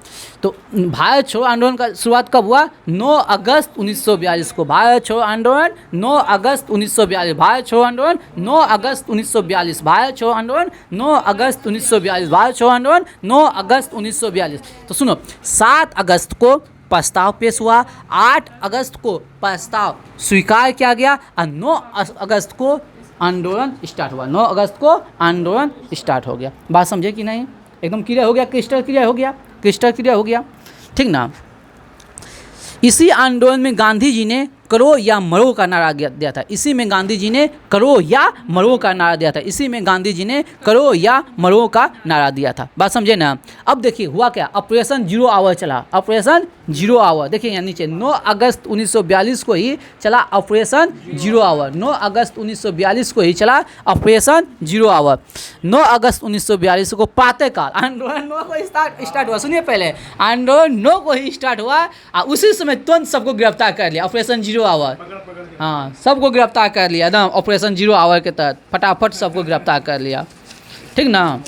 तो भारत छोड़ो आंदोलन का शुरुआत कब हुआ? 9 अगस्त 1942 को। भारत छोड़ो आंदोलन 9 अगस्त 1942। भारत छोड़ो आंदोलन 9 अगस्त 1942। भारत छोड़ो आंदोलन 9 अगस्त 1942। भारत छोड़ो आंदोलन 9 अगस्त 1942। तो सुनो, 7 अगस्त को प्रस्ताव पेश हुआ। 8 अगस्त को प्रस्ताव स्वीकार किया गया और 9 अगस्त को आंदोलन स्टार्ट हुआ। 9 अगस्त को आंदोलन स्टार्ट हो गया। बात समझे कि नहीं? एकदम क्लियर हो गया? क्रिस्टल क्लियर हो गया? क्रिस्टल क्लियर हो गया, ठीक ना। इसी आंदोलन में गांधी जी ने करो या मरो का नारा दिया था। इसी में गांधी जी ने करो या मरो का नारा दिया था। इसी में गांधी जी ने करो या मरो का नारा दिया था। बात समझे ना। अब देखिए हुआ क्या, ऑपरेशन 0 आवर चला। ऑपरेशन 0 आवर देखिए यहाँ नीचे 9 अगस्त 1942 को ही चला ऑपरेशन 0 आवर। 9 अगस्त 1942 को ही चला ऑपरेशन 0 आवर। 9 अगस्त 1942 को प्रातःकाल आंदोलन 9 को स्टार्ट हुआ। सुनिए पहले, आंदोलन 9 को ही स्टार्ट हुआ और उसी समय तुरंत सबको गिरफ्तार कर लिया। ऑपरेशन 0 आवर, हाँ सबको गिरफ्तार कर लिया ना। ऑपरेशन 0 आवर के तहत फटाफट सबको गिरफ्तार कर लिया, ठीक ना।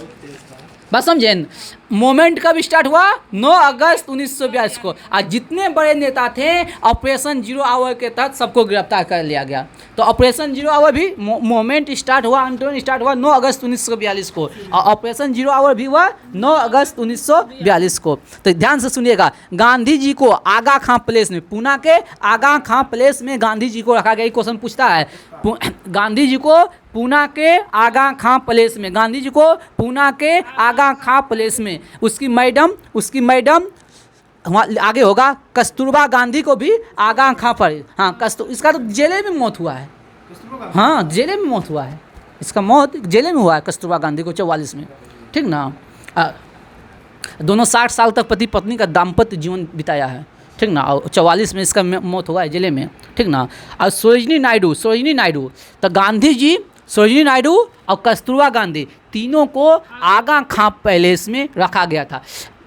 बस समझे। मोमेंट कब स्टार्ट हुआ? 9 अगस्त 1942 को। आज जितने बड़े नेता थे ऑपरेशन 0 आवर के तहत सबको गिरफ्तार कर लिया गया। तो ऑपरेशन 0 आवर भी मोमेंट स्टार्ट हुआ, आंदोलन स्टार्ट हुआ 9 अगस्त 1942 को और ऑपरेशन 0 आवर भी हुआ 9 अगस्त 1942 को। तो ध्यान से सुनिएगा, गांधी जी को आगा खां प्लेस में, पूना के आगा खां प्लेस में गांधी जी को रखा गया। क्वेश्चन पूछता है गांधी जी को पूना के आगा खां प्लेस में, गांधी जी को पूना के आगा खां प्लेस में उसकी मैडम वहाँ आगे होगा कस्तूरबा गांधी को भी आगा खां पर, हाँ इसका तो जेले में मौत हुआ है। हाँ जेले में मौत हुआ है, इसका मौत जेले में हुआ है कस्तूरबा गांधी को 44 में, ठीक ना। दोनों 60 साल तक पति पत्नी का दाम्पत्य जीवन बिताया है, ठीक ना। और 44 में इसका मौत हुआ है जेले में, ठीक ना। और सरोजिनी नायडू तो गांधी जी, सरोजिनी नायडू और कस्तूरबा गांधी तीनों को आगा खां पैलेस में रखा गया था।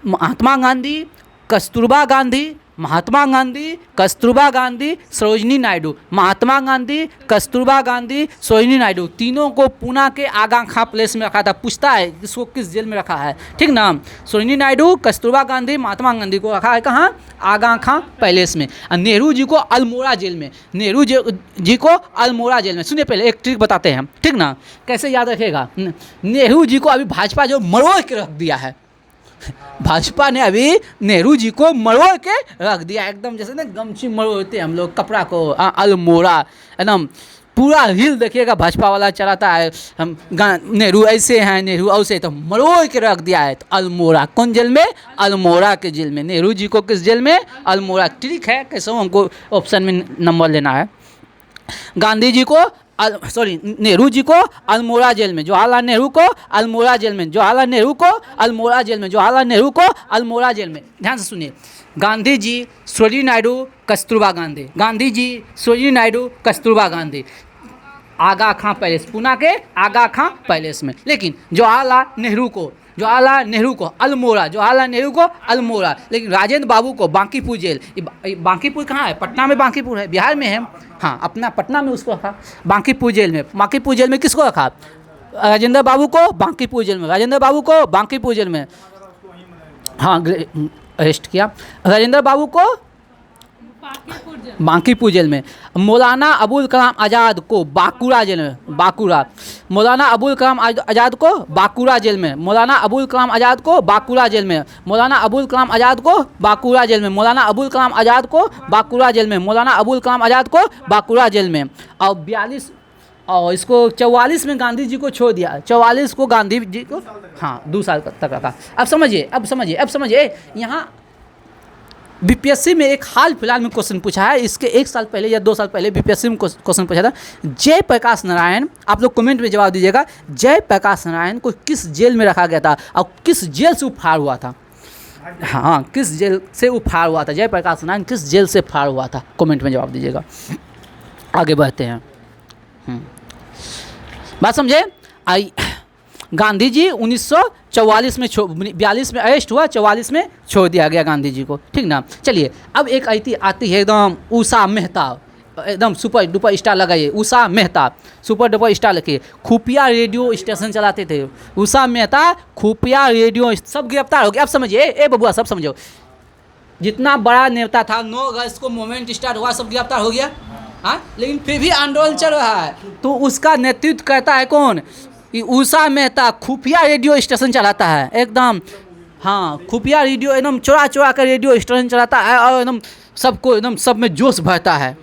महात्मा गांधी, कस्तूरबा गांधी, महात्मा गांधी, कस्तूरबा गांधी, सरोजिनी नायडू, महात्मा गांधी, कस्तूरबा गांधी, सरोजिनी नायडू तीनों को पूना के आगा खां प्लेस में रखा था। पूछता है इसको किस जेल में रखा है, ठीक ना। सरोजिनी नायडू, कस्तूरबा गांधी, महात्मा गांधी को रखा है कहाँ? आगा खां पैलेस में। और नेहरू जी को अल्मोड़ा जेल में, नेहरू जी को अल्मोड़ा जेल में। सुनिए पहले एक ट्रिक बताते हैं, ठीक ना, कैसे याद रखेगा। नेहरू जी को अभी भाजपा जो मरोड़ के रख दिया है, भाजपा ने अभी नेहरू जी को मरोड़ के रख दिया, एकदम जैसे ना गमछी मरोड़ते हम लोग कपड़ा को, अल्मोड़ा एकदम पूरा हिल देखिएगा भाजपा वाला चलाता है। हम नेहरू ऐसे हैं, नेहरू ऐसे, तो मरोड़ के रख दिया है। तो अल्मोड़ा कौन जेल में? अल्मोड़ा के जेल में। नेहरू जी को किस जेल में? अल्मोड़ा। ट्रिक है कैसे हमको ऑप्शन में नंबर लेना है। गांधी जी को नेहरू जी को अल्मोड़ा जेल में, जवाहरलाल नेहरू को अल्मोड़ा जेल में, जवाहरलाल नेहरू को अल्मोड़ा जेल में, जवाहरलाल नेहरू को अल्मोड़ा जेल में। ध्यान से सुनिए, गांधी जी, सरोजिनी नायडू, कस्तूरबा गांधी, गांधी जी, सरोजिनी नायडू, कस्तूरबा गांधी आगा खां पैलेस, पूना के आगा खां पैलेस में। लेकिन जवाहरलाल नेहरू को अल्मोड़ा, जवाहरलाल नेहरू को अल्मोड़ा, लेकिन राजेंद्र बाबू को बांकीपुर जेल। बांकीपुर कहाँ है? पटना में बांकीपुर है, बिहार में है। हाँ अपना पटना में उसको रखा बांकीपुर जेल में। बांकीपुर जेल में किसको रखा? राजेंद्र बाबू को बांकीपुर जेल में, राजेंद्र बाबू को बांकीपुर जेल में, हाँ अरेस्ट किया। राजेंद्र बाबू को बांकीपुर जेल। बांकीपुर जेल में। मौलाना अबुल कलाम आज़ाद को बांकुरा जेल में, बांकुरा, मौलाना अबुल कलाम आज़ाद को बांकुरा जेल में, मौलाना अबुल कलाम आज़ाद को बांकुरा जेल में, मौलाना अबुल कलाम आज़ाद को बांकुरा जेल में, मौलाना अबुल कलाम आज़ाद को बांकुरा जेल में, मौलाना अबुल कलाम आज़ाद को बांकुरा जेल में। और 42 और इसको 44 में गांधी जी को छोड़ दिया, 44 को गांधी जी को, हाँ 2 साल तक रखा। अब समझिए यहाँ बीपीएससी में एक हाल फिलहाल में क्वेश्चन पूछा है, इसके 1 साल पहले या 2 साल पहले बीपीएससी में क्वेश्चन पूछा था। जयप्रकाश नारायण, आप लोग कमेंट में जवाब दीजिएगा, जयप्रकाश नारायण को किस जेल में रखा गया था और किस जेल से वो फरार हुआ था? हाँ, किस जेल से वो फरार हुआ था? जयप्रकाश नारायण किस जेल से फरार हुआ था? कमेंट में जवाब दीजिएगा। आगे बढ़ते हैं। बात समझे? गांधी जी 1944 में 42 में अरेस्ट हुआ, 44 में छोड़ दिया गया गांधी जी को, ठीक ना। चलिए अब एक आती है एकदम उषा मेहता, एकदम सुपर डुपर स्टार लगाइए, Usha Mehta super duper star लगे, खुफिया रेडियो स्टेशन चलाते थे। उषा मेहता खुफिया रेडियो, सब गिरफ्तार हो गए। अब समझिए, ए बबुआ सब समझो, जितना बड़ा नेता था 9 अगस्त को मूवमेंट स्टार्ट हुआ, सब गिरफ्तार हो गया, हाँ, लेकिन फिर भी आंदोलन चल रहा है। तो उसका नेतृत्व करता है कौन? उषा मेहता खुफिया रेडियो स्टेशन चलाता है एकदम, हाँ, खुफिया रेडियो एकदम चोरा कर रेडियो स्टेशन चलाता है और एकदम सबको एकदम सब में जोश भरता है,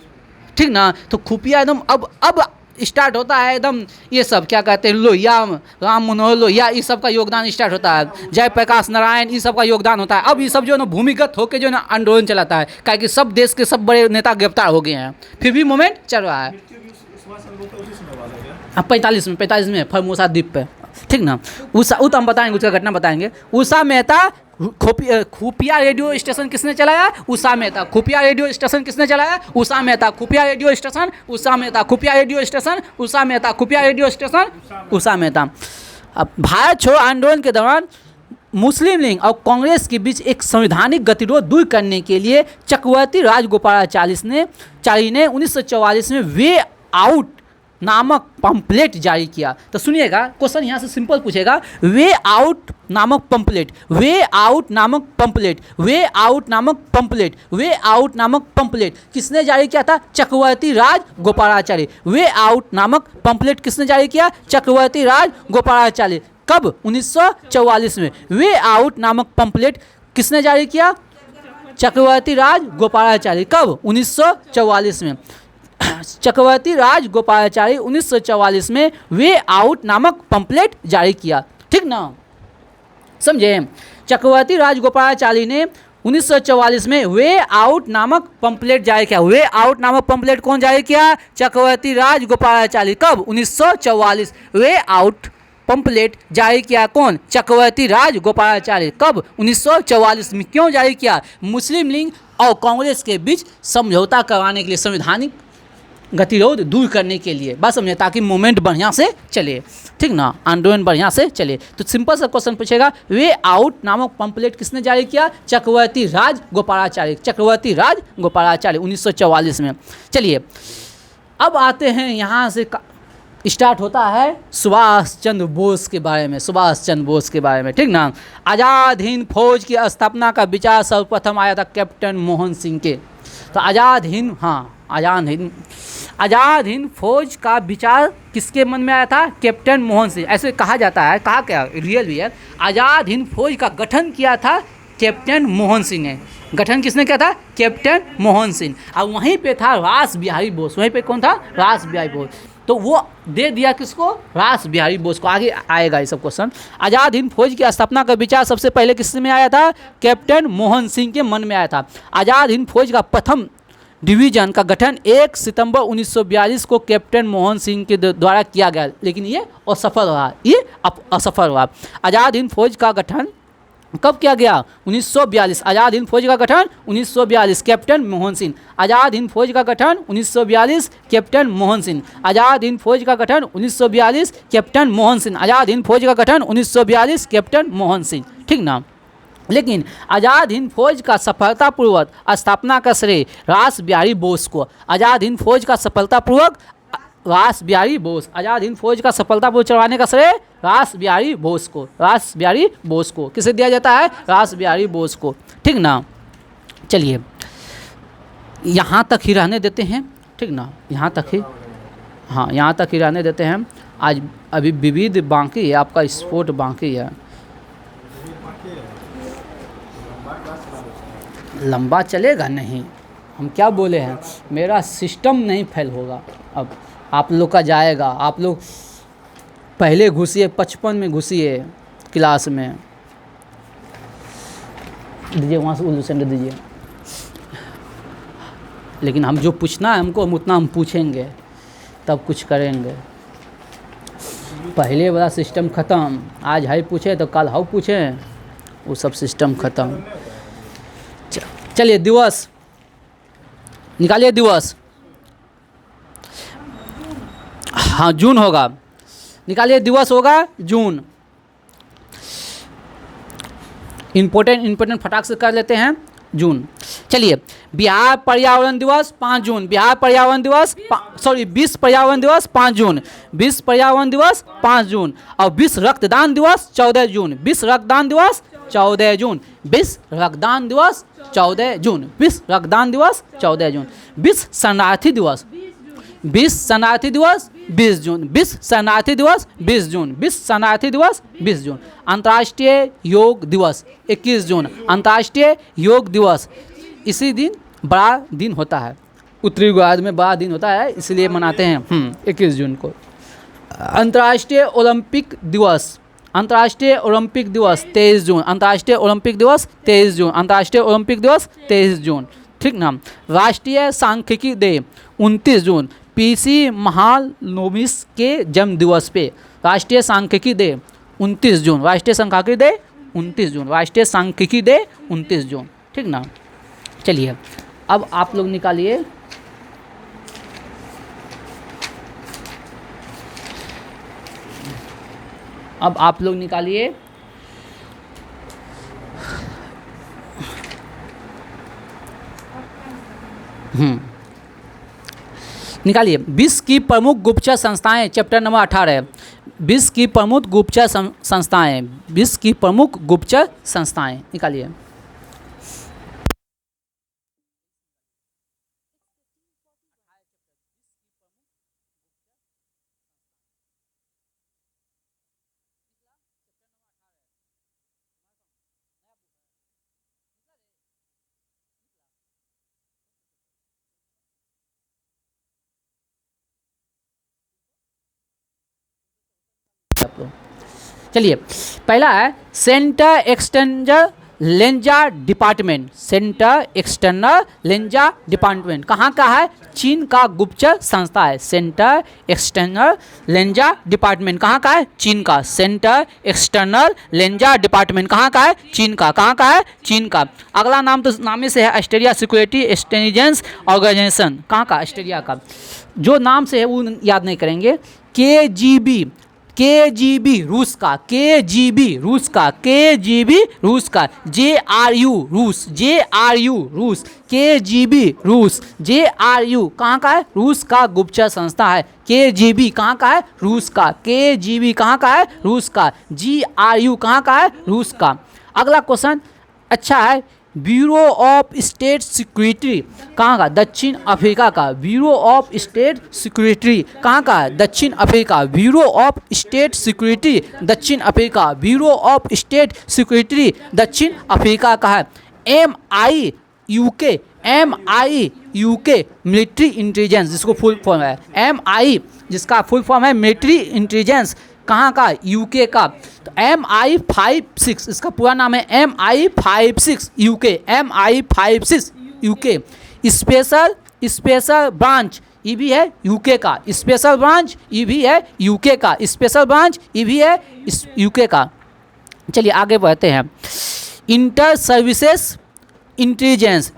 ठीक ना। तो खुफिया एकदम अब स्टार्ट होता है एकदम, ये सब क्या कहते हैं, लोहिया, राम मनोहर लोहिया, इस सब का योगदान स्टार्ट होता है, जयप्रकाश नारायण, इस सब का योगदान होता है। अब ये सब जो है ना भूमिगत होकर जो है ना आंदोलन चलाता है, क्या कि सब देश के सब बड़े नेता गिरफ्तार हो गए हैं, फिर भी मूवमेंट चल रहा है। 45 में फरमोसा द्वीप पे, ठीक ना। उषा, वो तो हम बताएंगे, उसका घटना बताएंगे। उषा मेहता खुफिया रेडियो स्टेशन किसने चलाया? उषा मेहता। खुफिया रेडियो स्टेशन किसने चलाया? उषा मेहता। खुफिया रेडियो स्टेशन उषा मेहता। खुफिया रेडियो स्टेशन उषा मेहता। खुफिया रेडियो स्टेशन उषा मेहता। अब भारत छोड़ो आंदोलन के दौरान मुस्लिम लीग और कांग्रेस के बीच एक संवैधानिक गतिरोध दूर करने के लिए चक्रवर्ती राजगोपालाचारी ने 1944 में वे आउट नामक पंपलेट जारी किया। तो सुनिएगा, क्वेश्चन यहाँ से सिंपल पूछेगा, वे आउट नामक पंपलेट, वे आउट नामक पंपलेट, वे आउट नामक पंपलेट, वे आउट नामक पंपलेट किसने जारी किया था? चक्रवर्ती राजगोपालाचारी। वे आउट नामक पंपलेट किसने जारी किया? चक्रवर्ती राजगोपालाचारी। कब? 1944 में। वे आउट नामक पंपलेट किसने जारी किया? चक्रवर्ती राजगोपालाचारी। कब? 1944 में। चक्रवर्ती राजगोपालाचारी 1944 में वे आउट नामक पंपलेट जारी किया, ठीक ना, समझे। चक्रवर्ती राजगोपालाचारी ने 1944 में वे आउट नामक पंपलेट जारी किया। वे आउट नामक पंपलेट कौन जारी किया? चक्रवर्ती राजगोपालाचारी। कब? 1944। वे आउट पंपलेट जारी किया कौन? चक्रवर्ती राजगोपालाचारी। कब? 1944 में। क्यों जारी किया? मुस्लिम लीग और कांग्रेस के बीच समझौता करवाने के लिए, संवैधानिक गतिरोध दूर करने के लिए, बात समझे, ताकि मूवमेंट बढ़िया से चले, ठीक ना, आंदोलन बढ़िया से चले। तो सिंपल सा क्वेश्चन पूछेगा, वे आउट नामक पंपलेट किसने जारी किया? चक्रवर्ती राजगोपालाचारी। चक्रवर्ती राजगोपालाचारी 1944 में। चलिए अब आते हैं, यहाँ से स्टार्ट होता है सुभाष चंद्र बोस के बारे में, सुभाष चंद्र बोस के बारे में, ठीक ना। आज़ाद हिंद फौज की स्थापना का विचार सर्वप्रथम आया था कैप्टन मोहन सिंह के। तो आज़ाद हिंद, हाँ, आज़ाद हिंद फौज का विचार किसके मन में आया था? कैप्टन मोहन सिंह। ऐसे कहा जाता है, कहा क्या, रियल भी है, आज़ाद हिंद फौज का गठन किया था कैप्टन मोहन सिंह ने। गठन किसने किया था? कैप्टन मोहन सिंह। और वहीं पे था रास बिहारी बोस। वहीं पे कौन था? रास बिहारी बोस। तो वो दे दिया किसको? रास बिहारी बोस को। आगे आएगा ये सब क्वेश्चन। आज़ाद हिंद फौज की स्थापना का विचार सबसे पहले किस में आया था? कैप्टन मोहन सिंह के मन में आया था। आज़ाद हिंद फौज का प्रथम डिवीजन का गठन 1 सितंबर 1942 को कैप्टन मोहन सिंह के द्वारा किया गया, लेकिन ये असफल रहा, ये असफल रहा। आज़ाद हिंद फौज का गठन कब किया गया? 1942। आज़ाद हिंद फौज का गठन 1942, कैप्टन मोहन सिंह। आज़ाद हिंद फौज का गठन 1942, कैप्टन मोहन सिंह। आज़ाद हिंद फौज का गठन 1942, कैप्टन मोहन सिंह। आज़ाद हिंद फौज का गठन 1942, कैप्टन मोहन सिंह, ठीक ना। लेकिन आज़ाद हिंद फौज का सफलतापूर्वक स्थापना का श्रेय रास बिहारी बोस को। आज़ाद हिंद फौज का सफलतापूर्वक रास बिहारी बोस, आज़ाद हिंद फौज का सफलतापूर्वक चलवाने का श्रेय रास बिहारी बोस को। रास बिहारी बोस को किसे दिया जाता है? रास बिहारी बोस को, ठीक ना। चलिए यहाँ तक ही रहने देते हैं, ठीक ना, यहाँ तक ही, हाँ यहाँ तक ही रहने देते हैं। आज अभी विविध बाकी है, आपका स्पोर्ट बाकी है। लंबा चलेगा नहीं, हम क्या बोले हैं, मेरा सिस्टम नहीं फेल होगा। अब आप लोग का जाएगा, आप लोग पहले घुसिए 55 में घुसिए क्लास में, दीजिए वहाँ से उल्लू सेंटर दीजिए। लेकिन हम जो पूछना है हमको, हम उतना हम पूछेंगे तब कुछ करेंगे। पहले वाला सिस्टम ख़त्म, आज हाई पूछे तो कल हाउ पूछे, वो सब सिस्टम ख़त्म। चलिए दिवस निकालिए, दिवस, हाँ जून होगा, निकालिए, दिवस होगा जून। इम्पोर्टेंट फटाक से कर लेते हैं, जून। चलिए, बिहार पर्यावरण दिवस 5 जून, बिहार पर्यावरण दिवस विश्व पर्यावरण दिवस 5 जून, विश्व पर्यावरण दिवस 5 जून। और विश्व रक्तदान दिवस 14 जून, विश्व रक्तदान दिवस 14 जून, विश्व रक्तदान दिवस 14 जून, विश्व रक्तदान दिवस 14 जून। विश्व शरणार्थी दिवस, विश्व शरणार्थी दिवस 20 जून, विश्व शरणार्थी दिवस 20 जून, विश्व शरणार्थी दिवस 20 जून। अंतर्राष्ट्रीय योग दिवस 21 जून, अंतर्राष्ट्रीय योग दिवस। इसी दिन बड़ा दिन होता है, उत्तरी गोलार्ध में बड़ा दिन होता है, इसलिए मनाते हैं 21 जून को। अंतर्राष्ट्रीय ओलंपिक दिवस, अंतर्राष्ट्रीय ओलंपिक दिवस 23 जून, अंतर्राष्ट्रीय ओलंपिक दिवस 23 जून, अंतर्राष्ट्रीय ओलंपिक दिवस 23 जून, ठीक ना। राष्ट्रीय सांख्यिकी डे 29 जून, पीसी महालनोबिस के जन्म दिवस पे राष्ट्रीय सांख्यिकी डे 29 जून, राष्ट्रीय सांख्यिकी डे 29 जून, राष्ट्रीय सांख्यिकी डे 29 जून, ठीक ना। चलिए अब आप लोग निकालिए, अब आप लोग निकालिए निकालिए विश्व की प्रमुख गुप्तचर संस्थाएं, चैप्टर नंबर 18, विश्व की प्रमुख गुप्तचर संस्थाएं, विश्व की प्रमुख गुप्तचर संस्थाएं निकालिए। चलिए पहला है सेंटर एक्सटेंजर लेंजा डिपार्टमेंट, सेंटर एक्सटर्नल लेंजा डिपार्टमेंट कहाँ का है, चीन का गुप्तचर संस्था है। सेंटर एक्सटर्नल लेंजा डिपार्टमेंट कहाँ का है, चीन का। सेंटर एक्सटर्नल लेंजा डिपार्टमेंट कहाँ का है, चीन का। कहाँ का है, चीन का। अगला नाम तो नाम से है ऑस्ट्रेलिया सिक्योरिटी इंटेलिजेंस ऑर्गेनाइजेशन, कहाँ का, ऑस्ट्रेलिया का। जो नाम से है वो याद नहीं करेंगे। KGB रूस का, KGB रूस का, KGB रूस का। JRU रूस, JRU रूस, KGB रूस, JRU कहाँ का है, रूस का गुप्तचर संस्था है। KGB कहाँ का है, रूस का। KGB कहाँ का है, रूस का। GRU कहाँ का है, रूस का। अगला क्वेश्चन अच्छा है, ब्यूरो ऑफ स्टेट सिक्योरिटी कहाँ का, दक्षिण अफ्रीका का। ब्यूरो ऑफ स्टेट सिक्योरिटी कहाँ का है, दक्षिण Africa. Bureau of state security दक्षिण Africa, bureau of state security दक्षिण अफ्रीका का है। MIUK मिलिट्री इंटेलिजेंस जिसको फुल फॉर्म है, MI जिसका फुल फॉर्म है मिलिट्री इंटेलिजेंस कहाँ का, यूके का। तो MI56 इसका पूरा नाम है MI56 UK, MI56 UK. Special branch ये भी है यूके का, स्पेशल ब्रांच ये भी है यूके का, स्पेशल ब्रांच ये भी है यूके का। चलिए आगे बढ़ते हैं। इंटर सर्विसेज इंटेलिजेंस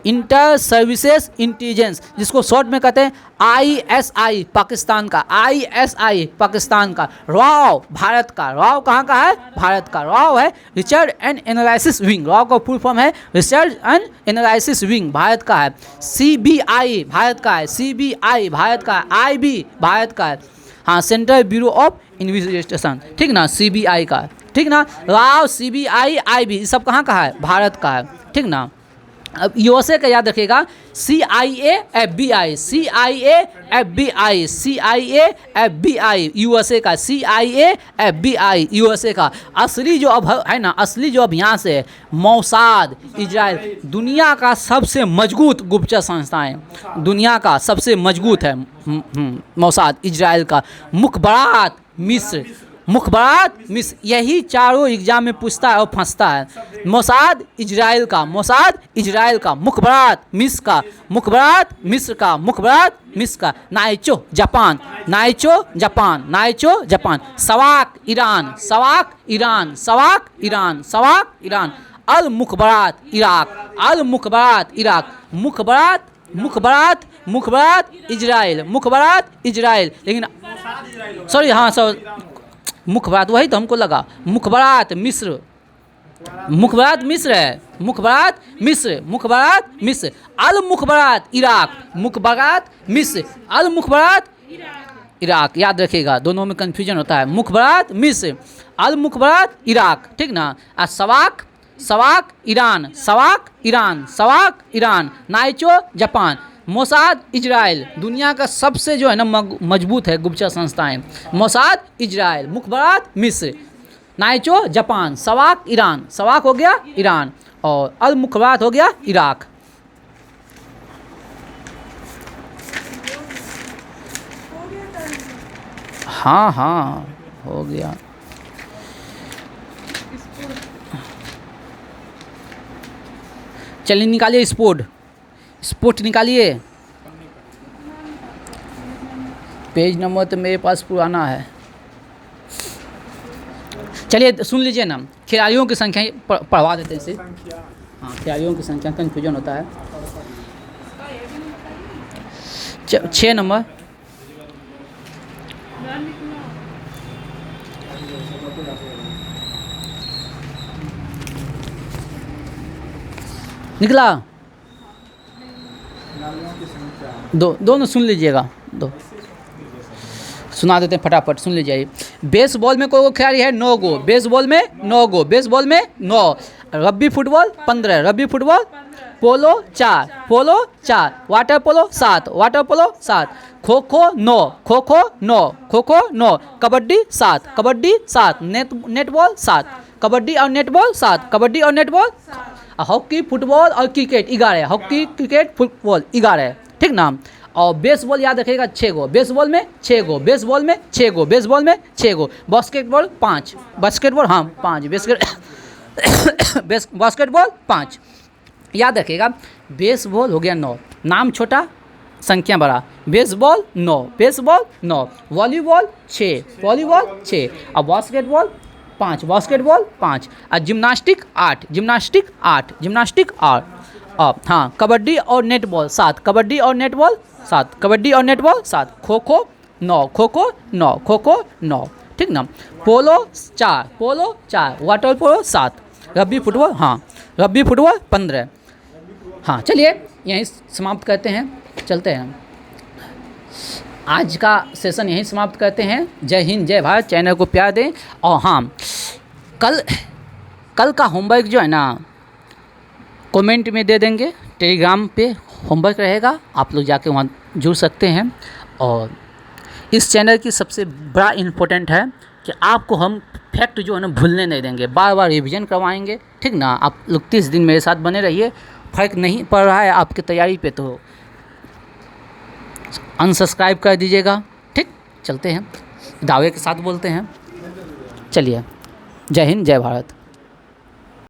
जिसको शॉर्ट में कहते हैं ISI पाकिस्तान का, ISI पाकिस्तान का। रॉ भारत का, रॉ कहाँ का है, भारत का। रॉ है research and analysis wing, raw का फुल फॉर्म है research and analysis wing, Bharat का है। CBI भारत का है, CBI भारत का है। IB भारत का है, हाँ सेंट्रल ब्यूरो ऑफ इन्वेस्टिगेशन, ठीक ना, CBI का, ठीक ना। राव, CBI, IB सब कहाँ का है, भारत का है, ठीक ना। अब यूएसए का याद रखिएगा, CIA FBI, CIA FBI, CIA FBI, USA का CIA FBI, यूएसए का। असली जो अब है ना, असली जो अब यहाँ से मोसाद, इजराइल, दुनिया का सबसे मजबूत गुप्तचर संस्थाएं, दुनिया का सबसे मजबूत है मोसाद, इजराइल का। मुखबरात मिस्र, मुखबरात मिस्र, यही चारों एग्जाम में पूछता है और फंसता है। मोसाद इजराइल का, मोसाद इजराइल का। मुखबरात मिस्र का, मुखबरात मिस्र का, मुखबरात मिस्र का। Naicho Japan, Naicho Japan, Naicho Japan. SAVAK Iran, SAVAK Iran, SAVAK Iran, SAVAK Iran. Al Mukhabarat Iraq, Al Mukhabarat Iraq. Mukhabarat, Mukhabarat, Mukhabarat Israel, Mukhabarat Israel. लेकिन sorry, हाँ Mukhabarat वही तो हमको लगा। मुखबरात मिस्र, मुखबरात मिस्र है, मुखबरात मिस्र, मुखबरात मिस्र। अल मुखबरात इराक, मुखबरात मिस्र, अल मुखबरात इराक। याद रखिएगा, दोनों में कन्फ्यूजन होता है। मुखबरात मिस्र, अल मुखबरात इराक, ठीक ना। और SAVAK, SAVAK Iran, SAVAK Iran, SAVAK Iran. Naicho Japan. Mossad Israel, दुनिया का सबसे जो है ना मजबूत है गुप्तचर संस्थाएं। मोसाद इजराइल, मुखबरात मिस्र, नाइचो जापान, सवाक ईरान, सवाक हो गया ईरान, और अल मुखबरात हो गया इराक। हाँ हाँ हो गया। चलिए निकालिए स्पोर्ट, स्पोर्ट निकालिए। पेज नंबर तो मेरे पास पुराना है। चलिए सुन लीजिए ना, खिलाड़ियों की संख्या पढ़वा देते हैं सिर्फ। हाँ, खिलाड़ियों की संख्या, कन्फ्यूजन होता है। 6 नंबर, निकला। दोनों सुन लीजिएगा, दो सुना देते हैं फटाफट, सुन लीजिए। बेसबॉल में कोई खिलाड़ी है 9 गो, बेसबॉल में 9 गो, बेसबॉल में 9। Rugby football 15, rugby football. Polo 4, polo 4। Water polo 7, water polo 7। Kho खो 9, खो खो 9, खो खो 9। कबड्डी 7, कबड्डी 7। नेटबॉल 7, कबड्डी और नेटबॉल 7, कबड्डी और नेटबॉल। हॉकी फुटबॉल और क्रिकेट 11, हॉकी क्रिकेट फुटबॉल 11, ठीक ना। और बेसबॉल याद रखिएगा 6 गो, बेसबॉल में 6 गो, बेसबॉल में 6 गो, बेसबॉल में 6 गो। बास्केटबॉल 5, बास्केटबॉल हाँ 5, बास्केटबॉल 5। याद रखिएगा, बेसबॉल हो गया 9, नाम छोटा संख्या बड़ा। Baseball 9, baseball 9। Volleyball 6, volleyball 6। और बास्केटबॉल 5, बास्केटबॉल 5। और जिम्नास्टिक 8, जिम्नास्टिक 8, जिम्नास्टिक 8। हाँ, कबड्डी और नेटबॉल 7, कबड्डी और नेटबॉल 7, कबड्डी और नेटबॉल 7। खो खो 9, खो खो 9, खो खो 9, ठीक ना। पोलो 4, polo 4। Water polo 7। Rugby football हाँ, रग्बी फुटबॉल 15। हाँ चलिए यहीं समाप्त करते हैं, चलते हैं। आज का सेशन यहीं समाप्त करते हैं। जय हिंद, जय भारत। चैनल को प्यार दें। और हाँ, कल का होमवर्क जो है ना कमेंट में दे देंगे, टेलीग्राम पे होमवर्क रहेगा, आप लोग जाके वहाँ जुड़ सकते हैं। और इस चैनल की सबसे बड़ा इम्पोर्टेंट है कि आपको हम फैक्ट जो है ना भूलने नहीं देंगे, बार बार रिवीजन करवाएंगे, ठीक ना। आप लोग 30 दिन मेरे साथ बने रहिए। फ़र्क नहीं पड़ रहा है आपकी तैयारी पे तो अनसब्सक्राइब कर दीजिएगा, ठीक। चलते हैं, दावे के साथ बोलते हैं। चलिए, जय हिंद, जय भारत।